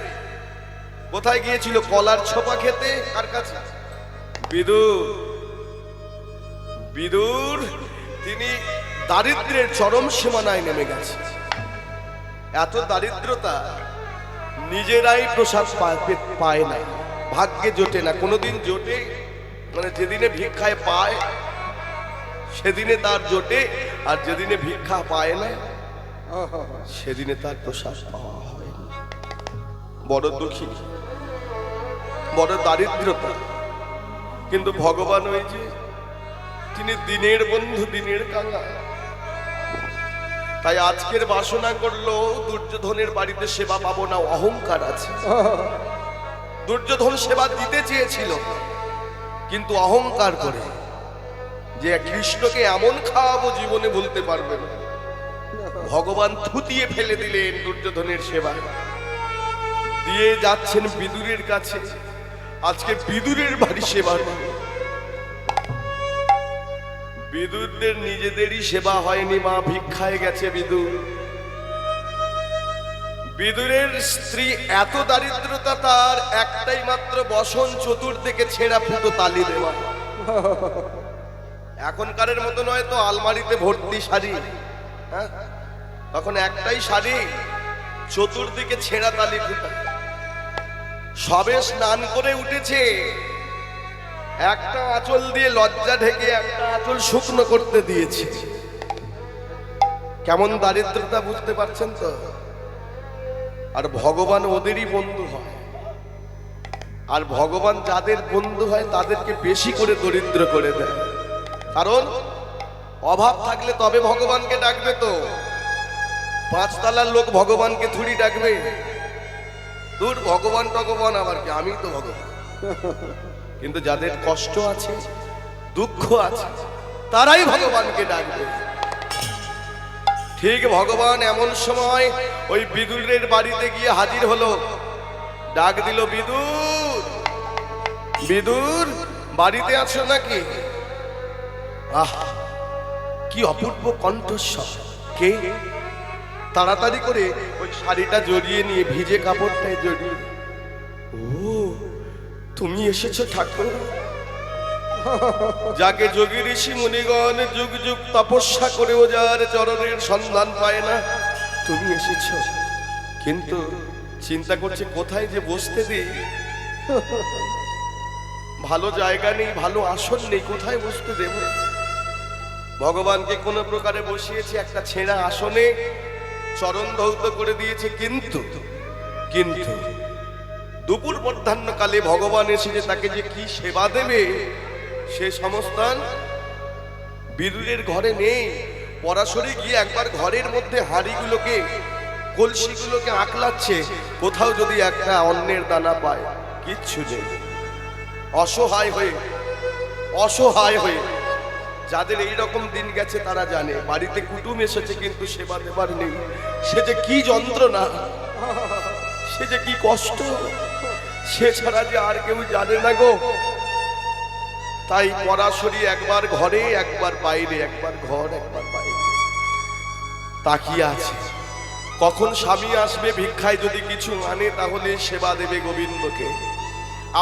কোথায় গিয়েছিল? কলার ছোপা খেতে। কার কাছে? বিদুর। তিনি দারিদ্র্যের চরম সীমানায় নেমে গেছে। এত দারিদ্রতা, নিজেরাই প্রসাদ পায় না, ভাগ্যে জোটে না। কোনোদিন জোটে, মানে যেদিনে ভিক্ষায় পায় সেদিনে তার জোটে, আর যেদিনে ভিক্ষা পায় না সেদিনে তার প্রসাদ পাওয়া হয় না। বড় দুঃখী, বড় দারিদ্রতা। কিন্তু ভগবান ওই যে তিনি দিনের বন্ধু, দিনের কাঙাল, তাই আজকের বাসনা করলো দুর্যোধনের বাড়িতে সেবা পাবো না, অহংকার আছে। দুর্যোধন সেবা দিতে চেয়েছিল, কিন্তু অহংকার করে যে কৃষ্ণকে এমন খাওয়াবো জীবনে বলতে পারবে না। ভগবান থুতিয়ে ফেলে দিলেন দুর্যোধনের সেবা, দিয়ে যাচ্ছেন বিদুরের কাছে। আজকে বিদুরের বাড়ি সেবা নেবে। বিদুরদের নিজেদেরই সেবা হয়নি, মা ভিক্ষায় গেছে বিদুর। বিদুরের স্ত্রী এত দারিদ্রতা, তার একটাই মাত্র বসন, চতুর্দিকে ছেঁড়া ফুটো তালি দেওয়া। এখনকারের মতো নয় তো আলমারিতে ভর্তি শাড়ি, হ্যাঁ, তখন একটাই শাড়ি, চতুর্দিকে ছেঁড়া তালি ফুটা। সবে স্নান করে উঠেছে, একটা আঁচল দিয়ে লজ্জা ঢেকে একটা আঁচল শুকনো করতে দিয়েছে। কেমন দারিদ্রতা বুঝতে পারছেন তো? আর ভগবান ওদেরই বন্ধু হয়, আর ভগবান যাদের বন্ধু হয় তাদেরকে বেশি করে দরিদ্র করে দেয়। কারণ অভাব থাকলে তবে ভগবানকে ডাকবে। তো পাঁচতলার লোক ভগবানকে থুড়ি ডাকবে? দূর, ভগবান টগবান আবার কি, আমি তো ভগবান। কিন্তু যাদের কষ্ট আছে, দুঃখ আছে, তারাই ভগবানকে ডাকবে। ঠিক ভগবান এমন সময় ওই বিদুরের বাড়িতে গিয়ে হাজির হলো। ডাক দিল, বিদুর, বিদুর, বাড়িতে আছো নাকি? আহ, কি অপূর্ব কণ্ঠস্বর! কে? তাড়াতাড়ি করে ওই শাড়িটা জড়িয়ে নিয়ে, ভিজে কাপড়টায় জড়িয়ে, ও তুমি এসেছো ঠাকুর? যাকে যোগী ঋষি মুনিগণ যুগ যুগ তপস্যা করেও যার চরণের সন্ধান পায় না, তুমি এসেছো। কিন্তু চিন্তা করছে কোথায় যে বসতে দিই, ভালো জায়গা নেই, ভালো আসন নেই, কোথায় বসতে দেব? ভগবানকে কোনো প্রকারে বসিয়েছে একটা ছেঁড়া আসনে, চরণ ধৌত করে দিয়েছে। কিন্তু কিন্তু দুপুর মধ্যাহ্নকালে ভগবান এসে তাকে যে কি সেবা দেবে সে সমস্থান বিদুরের ঘরে নেই। পরাশরে গিয়ে একবার ঘরের মধ্যে হাঁড়িগুলোকে, কলসিগুলোকে আঁকলাচ্ছে, কোথাও যদি একটা অন্নের দানা পায়, কিচ্ছু নেই। অসহায় হয়ে, অসহায় হয়ে, যাদের এইরকম দিন গেছে তারা জানে। বাড়িতে কুটুম এসেছে কিন্তু সেবা দেবার নেই, সে যে কি যন্ত্রণা, সে যে কি কষ্ট, সে ছাড়া যে আর কেউ জানে না গো। তাই পরাশরি একবার ঘরে, একবার বাইরে, একবার ঘর, একবার বাইরে তাকিয়ে আছে, কখন স্বামী আসবে ভিক্ষায়, যদি কিছু আনে তাহলে সেবা দেবে গোবিন্দকে।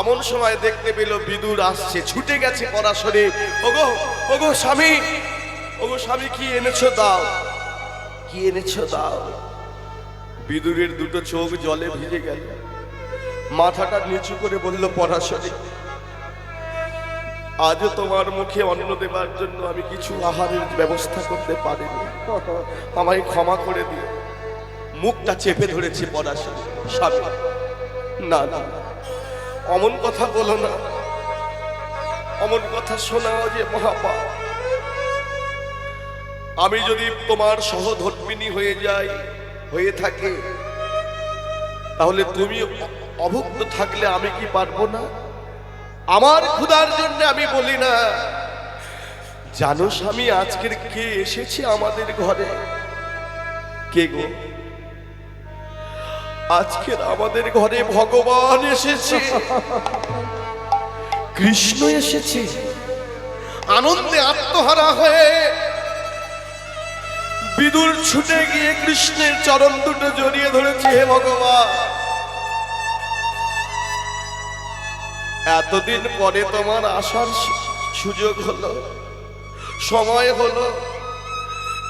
এমন সময় দেখতে পেল বিদুর আসছে, ছুটে গেছে পরাশরে। ওগো, ওগো স্বামী, ওগো স্বামী, কি এনেছো দাও, কি এনেছো দাও। বিদুরের দুটো চোখ জলে ভিজে গেল, মাথাটা নিচু করে বলল, পরাশরে, আজও তোমার মুখে অন্ন দেবার জন্য আমি কিছু আহারের ব্যবস্থা করতে পারিনি, আমায় ক্ষমা করে দিও। মুখটা চেপে ধরেছে পরাশরি। স্বামী, না না, অমন কথা বলো না, অমন কথা শোনাও যে মহাপাপ। আমি যদি তোমার সহধর্মিণী হয়ে যাই, হয়ে থাকে, তাহলে তুমি অভুক্ত থাকলে আমি কি পারবো না? আমার ক্ষুধার জন্য আমি বলি না। জানো স্বামী, আজকের কে এসেছে আমাদের ঘরে? কে গো? আজকের আমাদের ঘরে ভগবান এসেছে, কৃষ্ণ এসেছে। আনন্দে আত্মহারা হয়ে বিদুর ছুটে গিয়ে কৃষ্ণের চরণ দুটো জড়িয়ে ধরেছে। হে ভগবান, এতদিন পরে তোমার আসার সুযোগ হলো, সময় হলো।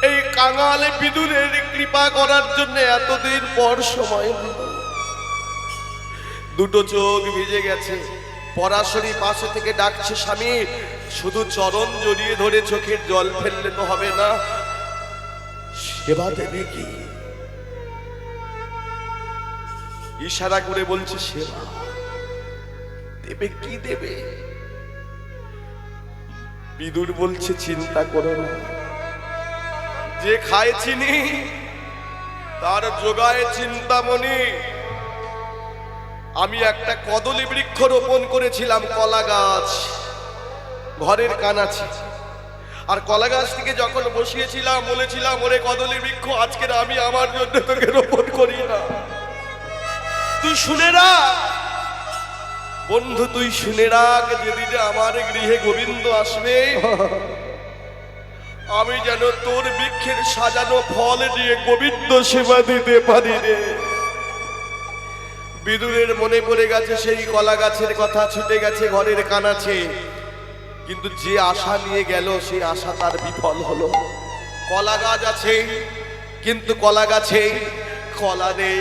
এই কাঙালে বিদুরের কৃপা করার জন্য এতদিন পর সময় হলো। দুটো চোখ ভিজে গেছে। পরাশরি পাশে থেকে ডাকছে, স্বামী, শুধু চরণ জড়িয়ে ধরে চোখের জল ফেললে তো হবে না, সেবা দেবে কি? ইশারা করে বলছে, সেবা দেবে কি দেবে? বিদুর বলছে, চিন্তা করো না, যে খায় চিনি তার যোগায় চিন্তামণি। আমি একটা কদলী বৃক্ষ রোপণ করেছিলাম, কলা গাছ ঘরের কানাচে। আর কলা গাছ থেকে যখন বসিয়েছিলাম বলেছিলাম, ওরে কদলী বৃক্ষ, আজকের আমি আমার জন্য তোকে রোপণ করি না, তুই শুনে রাখ বন্ধু, তুই শুনে রাখ, যেদিনে আমার গৃহে গোবিন্দ আসবে আমি যেন তোর বৃক্ষের সাজানো ফল নিয়ে গোবিন্দ সেবা দিতে পারি রে। বিদুরের মনে পড়ে গেছে সেই কলা গাছের কথা, ছুটে গেছে ঘরের কানাচে। কিন্তু যে আশা নিয়ে গেল সেই আশা তার বিফল হলো। কলা গাছ আছে কিন্তু কলা গাছে কলা নেই।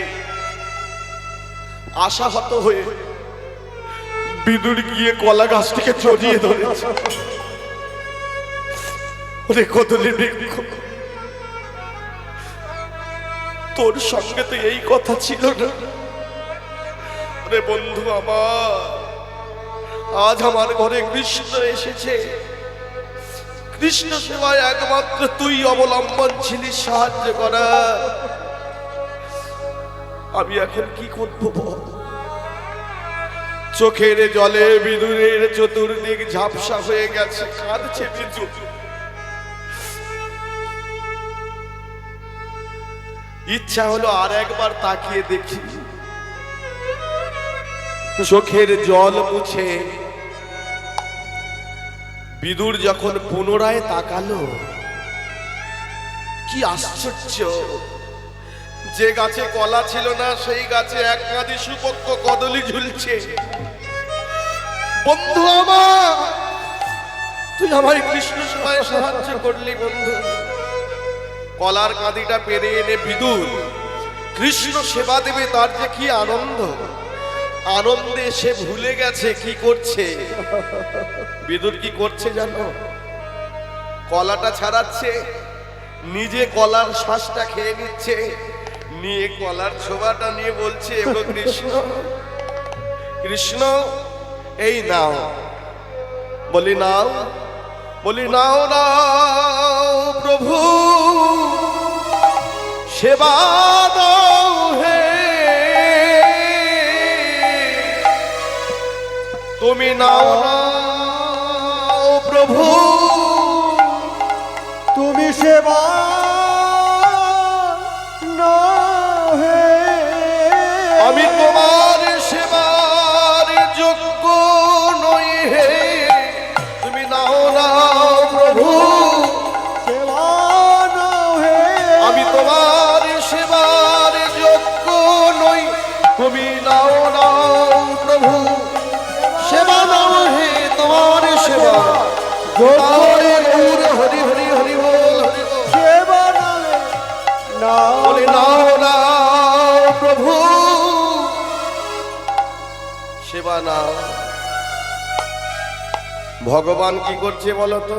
আশাহত হয়ে বিদুর গিয়ে কলা গাছটিকে জড়িয়ে ধরেছে। ওরে কদলী বৃক্ষ, তোর সঙ্গে তো এই কথা ছিল না রে বন্ধু আমার। আজ আমার ঘরে কৃষ্ণ এসেছে, কৃষ্ণ সেবায় একমাত্র তুই অবলম্বন ছিলি সাহায্য করা। আমি এখন কি করবো বল? চোখের জলে বিদুরের চতুর্দিক ঝাপসা হয়ে গেছে, কাঁদছে বিদুর। ইচ্ছা হলো আর একবার তাকিয়ে দেখি। চোখের জল মুছে বিদুর যখন পুনরায় তাকালো, কি আশ্চর্য! যে গাছে কলা ছিল না সেই গাছে এক কাঁদি সুপক্ষ কদলী ঝুলছে। বন্ধু আমার, তুই আমার কৃষ্ণ সেবায় সাহায্য করলি বন্ধু। কলার কাঁদিটা পেরে এনে বিদুর কৃষ্ণ সেবা দেবে, তার যে কি আনন্দ! আনন্দে সে ভুলে গেছে কি করছে। বিদুর কি করছে জানো? কলাটা ছাড়াচ্ছে, নিজে কলার শ্বাসটা খেয়ে নিচ্ছে, নিয়ে কলার ছোবাটা নিয়ে বলছে, এগো কৃষ্ণ, কৃষ্ণ এই নাও। বলি নাও, বলি নাও নাও প্রভু, সেবা দাও হে, তুমি নাও নাও প্রভু, তুমি সেবা নাও হে। আমি তোমার সেবার যোগ্য নই হে, তুমি নাও নাও প্রভু, সেবা নাও হে। আমি তোমার সেবার যোগ্য নই, তুমি নাও নাও প্রভু, সেবা নাও হে, তোমার সেবা যোগ্য। হরি হরি হরি বল, হরি বল। সেবা নাও হে। নাও বলে নাও নাও প্রভু, সেবা নাও। ভগবান কি করছে বলতো?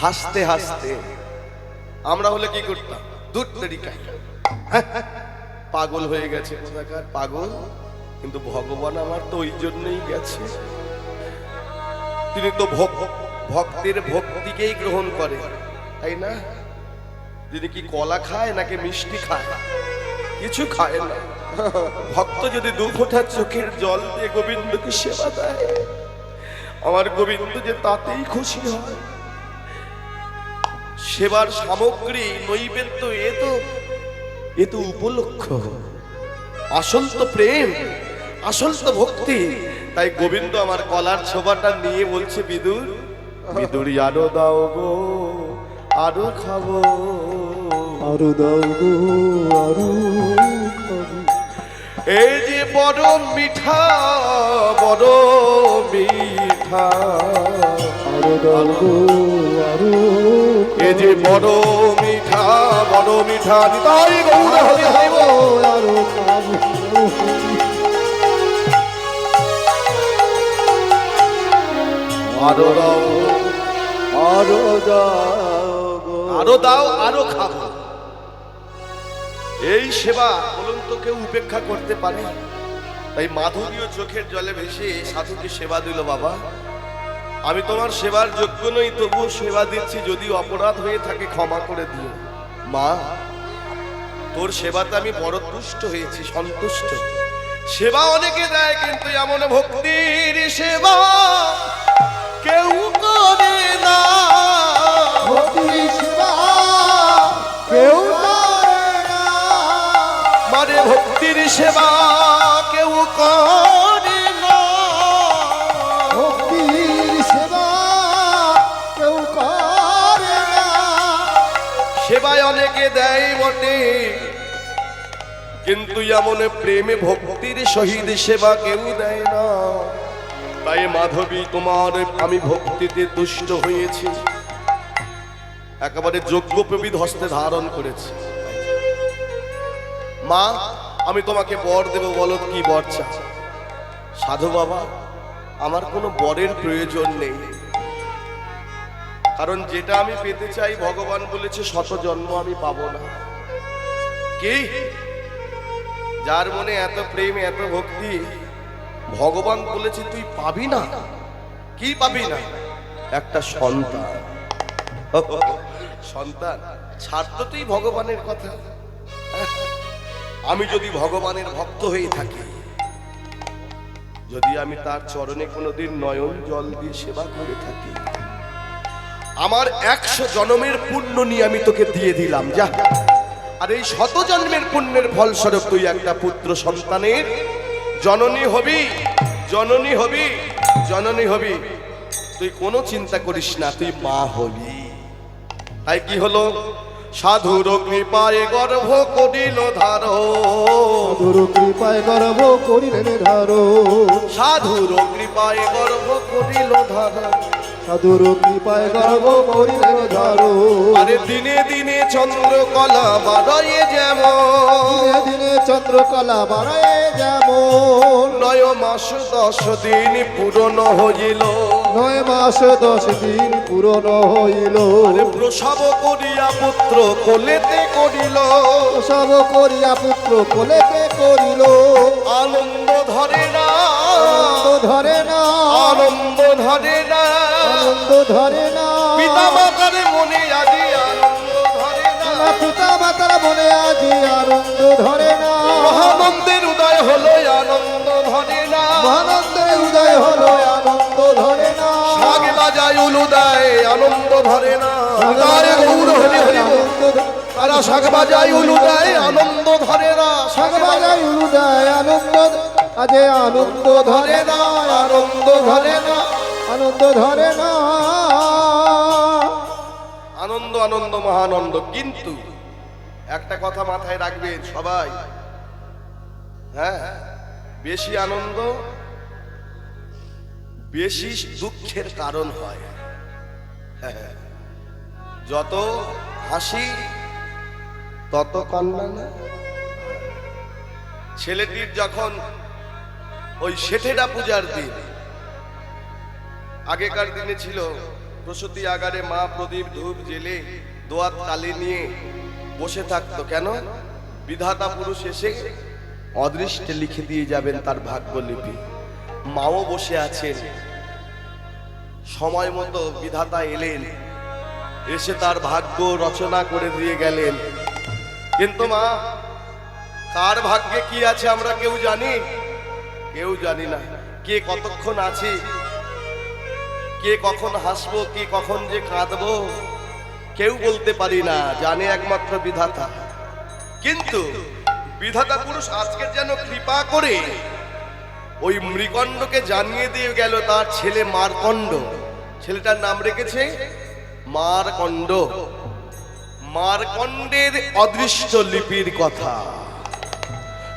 হাসতে হাসতে। আমরা হলে কি করতাম? দূর তরিকায় পাগল হয়ে গেছে, কোথাকার পাগল। কিন্তু ভগবান আমার তো ওই জন্যই গেছে, তিনি তো ভক্তের ভক্তিকেই গ্রহণ করে, তাই না? তিনি কি কলা খায় নাকি মিষ্টি খায়? কিছু খায় না। ভক্ত যদি দু ফোঁটা চোখের জল দিয়ে গোবিন্দকে সেবা দেয়, আমার গোবিন্দ যে তাতেই খুশি হয়। সেবার সামগ্রী নৈবেদ্য এ তো উপলক্ষ, আসল তো প্রেম, আসল তো ভক্তি। তাই গোবিন্দ আমার কলার ছোবাটা নিয়ে বলছে, বিদুর, বিদুর আরো দাও গো, আরো খাবো, আরো দাও গো, আরো খাবো। এই যে বড় মিঠা, বড় মিঠা, আরো দাও গো, আরো এই যে বড় মিঠা, বড় মিঠা, নিতাই গৌর হরি হরি বল। আরো খাবো। আরো দাও, আরো দাও গো, আরো দাও, আরো খাবো। এই সেবা বলুন তো কেউ উপেক্ষা করতে পারে? তাই মাধুরীয় চোখের জলে ভেসে সাধুকে সেবা দিল বাবা। আমি তোমার সেবার যোগ্য নই, তবুও সেবা দিচ্ছি, যদি অপরাধ হয়ে থাকে ক্ষমা করে দিও। মা, তোর সেবাতে আমি বড় তুষ্ট হয়েছি, সন্তুষ্ট। সেবা অনেকে দেয়, কিন্তু এমন ভক্তির সেবা কেউ করে না। ভক্তির সেবা কেউ করে না। মানে ভক্তির সেবা কেউ করে না। ভক্তির সেবা কেউ করে না। সেবায় অনেকে দেয় বটে, কিন্তু এমন প্রেমে ভক্তির সহিত সেবা কেউ দেয় না। তাই মাধবী, তোমার আমি ভক্তিতে তুষ্ট হয়েছি, একেবারে যোগ্য প্রবিদ হস্তে ধারণ করেছি। মা, আমি তোমাকে বর দেব, বলো কি বর চাও? সাধু বাবা, আমার কোনো বরের প্রয়োজন নেই, কারণ যেটা আমি পেতে চাই ভগবান বলেছে শত জন্ম আমি পাবো না। কি? যার মনে এত প্রেম, এত ভক্তি, ভগবান বলেছে তুই পাবি না। কি পাবি না? একটা সন্তান। সন্তান ছাড় তো তুই ভগবানের কথা। আমি যদি ভগবানের ভক্ত হয়ে থাকি, যদি আমি তার চরণে কোনোদিন নয়ন জল দিয়ে সেবা করে থাকি, আমার 100 জন্মের পুণ্য নিয়ে আমি তোকে দিয়ে দিলাম, যা। আর এই 100 জন্মের পুণ্যের ফলস্বরূপ তুই একটা পুত্র সন্তানের জননী হবি, জননী হবি, জননী হবি। তুই কোনো চিন্তা করিস না, তুই মা হবি। তাই কি হলো? সাধুর কৃপায় গর্ভ করিল ধারো, সাধুর কৃপায় গর্ভ করিলেন ধারো, সাধুর কৃপায় গর্ভ করিল ধারো, সাধুর কৃপায় গর্ভ করিলেন ধারো। আরে দিনে দিনে চন্দ্রকলা বাড়ায়ে যেমন, দিনে দিনে চন্দ্রকলা বাড়ায় যেমন, 9 মাস 10 দিন পূরণ হইল, 9 মাস 10 দিন পূরণ হইল। আরে প্রসব করিয়া পুত্র কোলেতে করিল, প্রসব করিয়া পুত্র কোলেতে করিল। আনন্দ ধরে না, আনন্দ ধরে না, আনন্দ ধরে না, আনন্দ ধরে না। পিতা মাতার মনে আজি আনন্দ ধরে না, পিতা মাতার মনে আজি আনন্দ ধরে না। মহানন্দের উদয় হলো আনন্দ ধরে না, মহানন্দের উদয় হলো আনন্দ ধরে না। শাক বাজায় উলুদায় আনন্দ ধরে না, তারে গৌর হরি হরি বল। তারা শাক বাজায় উলুদায় আনন্দ ধরে না, শাক বাজায় উলুদায় আনন্দ আজে আনন্দ ধরে না, আনন্দ ধরে না, আনন্দ ধরে না। আনন্দ আনন্দ মহানন্দ। কিন্তু একটা কথা মাথায় রাখবেন সবাই, হ্যাঁ, বেশি আনন্দ বেশি দুঃখের কারণ হয়। হ্যাঁ, যত হাসি তত কান্না না। ছেলেটির যখন ওই শেঠেরা পূজার দিন, আগেকার দিনে ছিল প্রসূতি আগারে মা প্রদীপ ধূপ জেলে দোয়াত তালি নিয়ে বসে থাকতো। কেন? বিধাতা পুরুষ এসে অদৃষ্টে লিখে দিয়ে যাবেন তার ভাগ্যলিপি। মাও বসে আছেন, সময় মতো বিধাতা এলেন, এসে তার ভাগ্য রচনা করে দিয়ে গেলেন। কিন্তু মা, কার ভাগ্যে কি আছে আমরা কেউ জানি? কেউ জানি না। কে কতক্ষণ আছে, কে কখন হাসবো, কে কখন যে কাঁদবো, কেউ বলতে পারি না, জানে একমাত্র বিধাতা। কিন্তু বিধাতা পুরুষ আজকের যেন কৃপা করে ওই মৃকণ্ডকে জানিয়ে দিয়ে গেল তার ছেলে মারকণ্ড, ছেলেটার নাম রেখেছে মারকণ্ড। মারকণ্ডের অদৃষ্ট লিপির কথা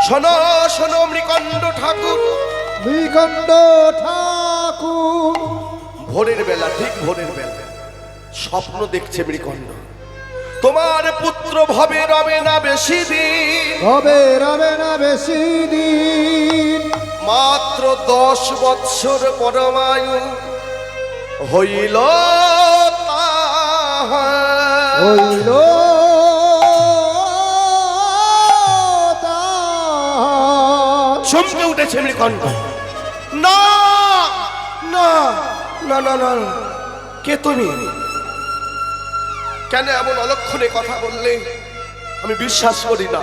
শোনো, শোনো মৃকণ্ড ঠাকুর, মৃকণ্ড ঠাকুর। ভোরের বেলা, ঠিক ভোরের বেলা স্বপ্ন দেখছে মৃকণ্ড, তোমার পুত্র ভবে রবে না বেশি দিন, হবে রবে না বেশি দিন। মাত্র 10 বৎসর পরমায়ু হইল তাহার। হইল চমকে উঠেছে মৃকণ্ড, না না না না না, কে তুমি? কেন এমন অলক্ষণে কথা বললে? আমি বিশ্বাস করি না।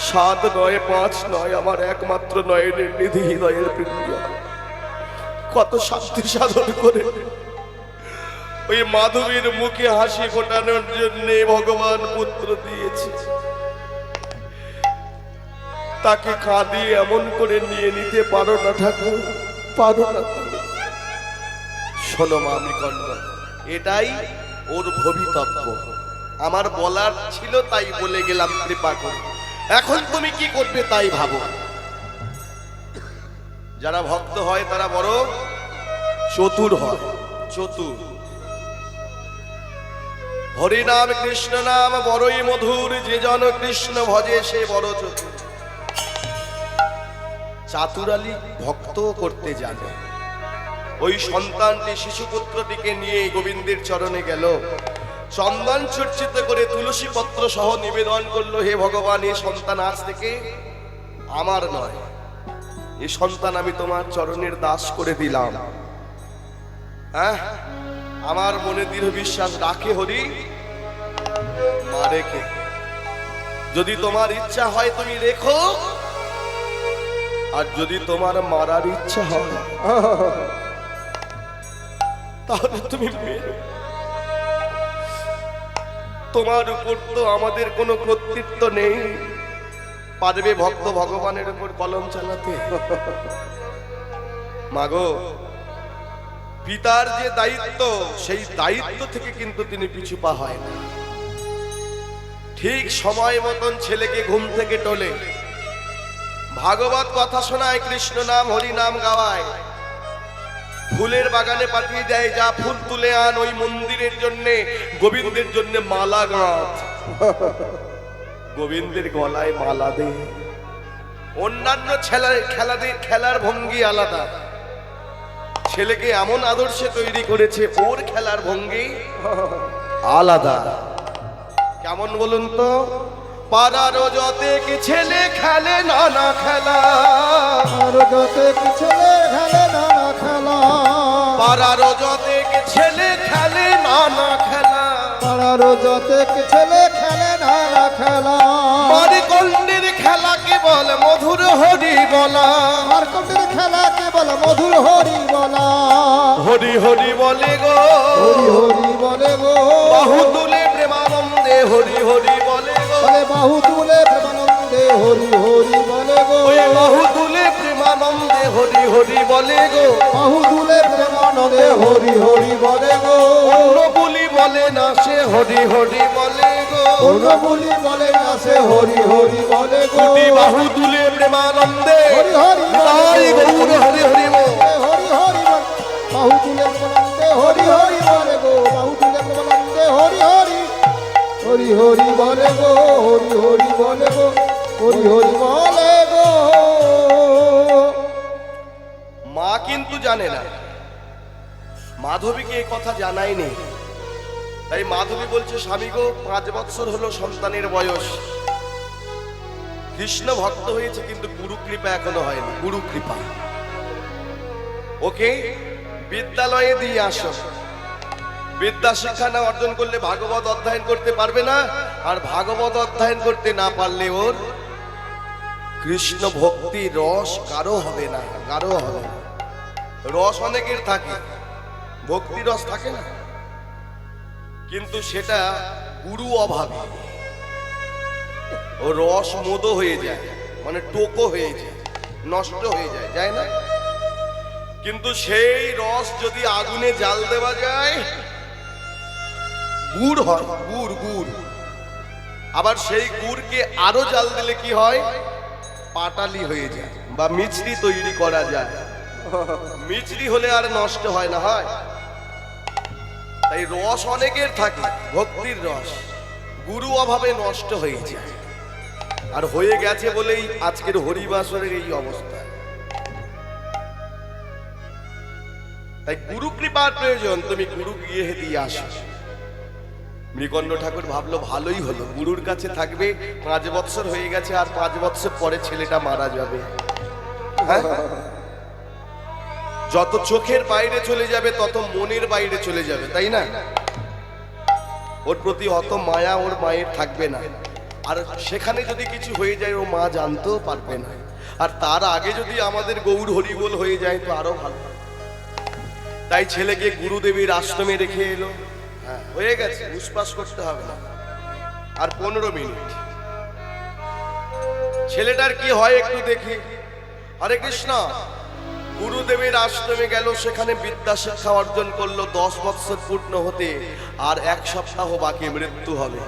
7 নয় 5 নয়, আমার একমাত্র নয়নের নিধি হৃদয়ের প্রিয়। কত শান্তি সাধন করে ওই মাধবীর মুখে হাসি ফোটানোর জন্য ভগবান পুত্র দিয়েছে, তাকে কাঁদিয়ে এমন করে নিয়ে নিতে পারো না ঠাকুর, পারো না। শোনো মা, আমি কন্যা, এটাই ওর ভবিতব্য। আমার বলার ছিল তাই বলে গেলাম, কৃপা করে। এখন তুমি কি করবে তাই ভাবো। যারা ভক্ত হয় তারা বড় চতুর হয়, চতুর। হরি নাম কৃষ্ণ নাম বড়ই মধুর, যে জন কৃষ্ণ ভজে সে বড় চতুর। চাতুরালি ভক্ত করতে জানে। ওই সন্তানটি শিশুপুত্রটিকে নিয়ে গোবিন্দের চরণে গেল, চন্দন চর্চিত করে তুলসী পত্র সহ নিবেদন করলো, হে ভগবান, এই সন্তান আজ থেকে আমার নয়, এই সন্তান আমি তোমার চরণের দাস করে দিলাম। হ্যাঁ, আমার মনে দৃঢ় বিশ্বাস রাখে হরি, মা রেখে। যদি তোমার ইচ্ছা হয় তুমি রেখো, আর যদি তোমার মারার ইচ্ছা হয় তাহলে তুমি মেরো। তোমার উপর তো আমাদের কোনো কর্তৃত্ব নেই। পারবে ভক্ত ভগবানের উপর কলম চালাতে? মাগো, পিতার যে দায়িত্ব, সেই দায়িত্ব থেকে কিন্তু তিনি পিছু পা হয় না। ঠিক সময় মতন ছেলেকে ঘুম থেকে তোলে, ভাগবত কথা শোনায়, কৃষ্ণ নাম হরি নাম গাওয়ায়, ফুলের বাগানে পাঠিয়ে দেয়, যা ফুল তুলে আন ওই মন্দিরের জন্য, গোবিন্দের জন্য মালা গাঁথ। গোবিন্দের গলায় মালা দে। অন্যান্য খেলার ভঙ্গি আলাদা, ছেলেকে এমন আদর্শে তৈরি করেছে, ওর খেলার ভঙ্গি আলাদা। কেমন বলুন তো? পাড়ার যতে কি ছেলে খেলে নানা খেলা, আর যতে কি ছেলে খেলে নানা খেলা, পাড়ার যতে কি ছেলে খেলে নানা খেলা, পাড়ার যতে কি ছেলে খেলে নানা খেলা, মারিকন্ডের খেলা কেবল মধুর হরি বলা, মারকন্ডের খেলা কেবল মধুর হরি বলা, হরি হরি বলে গো, হরি হরি বলে গো, বাহু তুলে প্রেমানন্দে হরি হরি বলে গো, বলে বাহু তুলে প্রেমানন্দে হরি হরি বলে গো, ওই বাহু তুলে প্রেমানন্দে হরি হরি বলে গো, বাহু তুলে প্রেমানন্দে হরি হরি বলে গো, অন্য বলি বলে না সে হরি হরি বলে গো, অন্য বলি বলে না সে হরি হরি বলে গো, দুটি বাহু তুলে প্রেমানন্দে হরি হরি হরি গৌর হরি হরি বল। হরি হরি বল, বাহু তুলে প্রেমানন্দে হরি হরি বলে গো, বাহু তুলে প্রেমানন্দে হরি হরি হরি হরি বলে গো, হরি হরি বলে গো, হরি হরি বলে গো। মা কিন্তু জানে না, মাধবীকে এই কথা জানায়নি। তাই মাধবী বলছে, স্বামী গো, 5 বছর হলো সন্তানের বয়স, কৃষ্ণ ভক্ত হয়েছে, কিন্তু গুরু কৃপা এখনো হয়নি। গুরু কৃপা ওকে বিদ্যালয়ে দিয়ে আসো। বিদ্যা শিক্ষা না অর্জন করলে ভাগবত অধ্যয়ন করতে পারবে না, আর ভাগবত অধ্যয়ন করতে না পারলে ওর কৃষ্ণ ভক্তি রস কারো হবে না, কারো হবে না। রস অনেকের থাকে, ভক্তি রস থাকে না, কিন্তু সেটা গুরু অভাবে ও রস মদ হয়ে যায়, মানে টোকো হয়ে যায়, নষ্ট হয়ে যায়, যায় না? কিন্তু সেই রস যদি আগুনে জাল দেওয়া যায়, গুড় হয়, গুড় গুড়। আবার সেই গুড়কে আরো জাল দিলে কি হয়? পাটালি হয়ে যায়, বা মিছরি তৈরি করা যায়। মিছরি হলে আর নষ্ট হয় না, হয়? তাই রস অনেকের থাকে, ভক্তির রস, গুরু অভাবে নষ্ট হয়ে যায়। আর হয়ে গেছে বলেই আজকের হরিবাসরের এই অবস্থা। তাই গুরু কৃপার প্রয়োজন, তুমি গুরু গিয়ে দিয়ে আসো। মৃকণ্ড ঠাকুর ভাবলো ভালোই হলো, গুরুর কাছে থাকবে, 5 বছর হয়ে গেছে, আর 5 বছর পরে ছেলেটা মারা যাবে। হ্যাঁ, যত চোখের বাইরে চলে যাবে তত মনের বাইরে চলে যাবে, তাই না? ওর প্রতি অত মায়া ওর মায়ের থাকবে না, আর সেখানে যদি কিছু হয়ে যায় ও মা জানতেও পারবে না। আর তার আগে যদি আমাদের গৌর হরিবোল হয়ে যায় তো আরো ভালো। তাই ছেলেকে গুরুদেবীর আশ্রমে রেখে এলো। হ্যাঁ, হয়ে গেছে, উসপাস করতে হবে না। আর 15 মিনিট ছেলেটার কি হয় একটু দেখি। হরে কৃষ্ণ। গুরুদেবের আশ্রমে গেল, সেখানে বিদ্যা শিক্ষা অর্জন করলো। 10 বৎসর পূর্ণ হতে আর 1 সপ্তাহ বাকি, মৃত্যু হবে।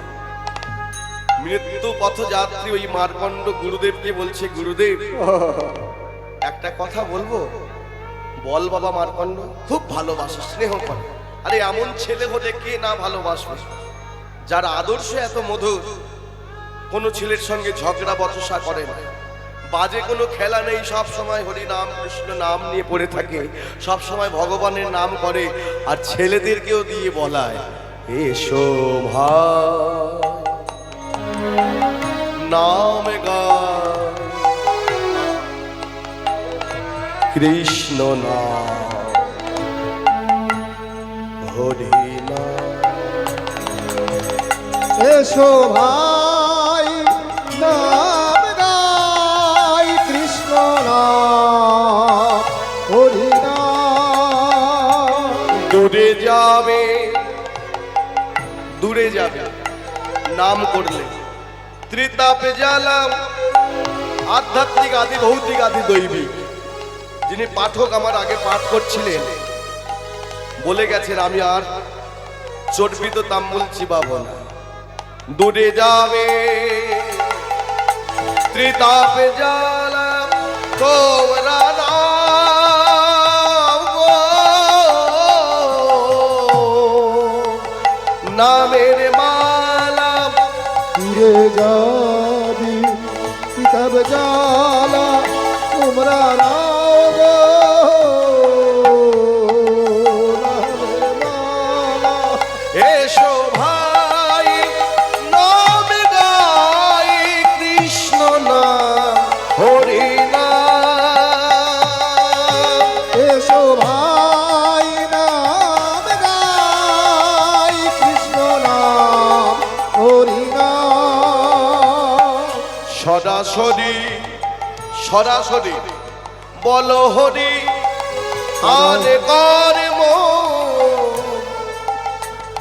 মৃত্যু পথযাত্রী ওই মার্কণ্ড গুরুদেবকে বলছে, গুরুদেব একটা কথা বলবো? বল বাবা। মার্কণ্ড খুব ভালোবাসে, স্নেহ করে। আরে এমন ছেলে হলে কে না ভালোবাসবে, যার আদর্শ এত মধুর। কোনো ছেলের সঙ্গে ঝগড়া বচসা করে না, বাজে কোনো খেলা নেই, সব সময় হরি নাম কৃষ্ণ নাম নিয়ে পড়ে থাকে, সব সময় ভগবানের নাম করে। আর ছেলেদেরকেও দিয়ে বলায়, এসো ভাই নাম গায়, কৃষ্ণ নাম হরি নাম। এসো ভাই নাম গাই, কৃষ্ণ নাম হরি নাম। দূরে যাবে, দূরে যাবে নাম করলে। ত্রিতাপে জ্বালাম, আধ্যাত্মিক আদি ভৌতিক আদি দৈবিক। যিনি পাঠক আমার আগে পাঠ করছিলেন বলে গেছেন, আমি আর চর্বিত তাম্বুল চিবাবো না। দূরে যাবে, ত্রিতাপে জ্বালাম তোমরা নাম গো, নামের মালা। ফিরে যাবি কিতাব জ্বালা, তোমরা নাও গো নামের মালা। এসো ভাই নাম গাই, কৃষ্ণ নাম হরি নাম। এসো ভাই নাম গাই, কৃষ্ণ নাম হরি নাম। সরাসরি সরাসরি বলো হরি, আর কর্ম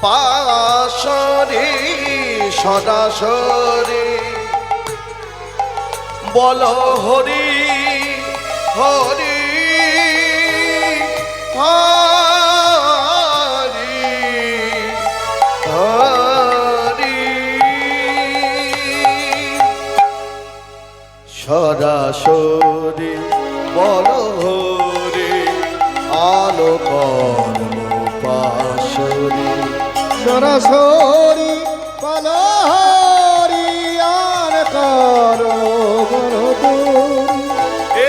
পাশরি। সরাসরি বলো হরি হরি হরি হরি। সরাসরি বলো হরি, আলো কর্ম পাশরি। সরাসরি বলো হরি, আর করো গণতুরি।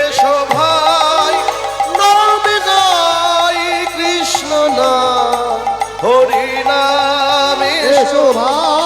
এসো ভাই নাম গাই, কৃষ্ণ নাম হরি নাম। এসো ভাই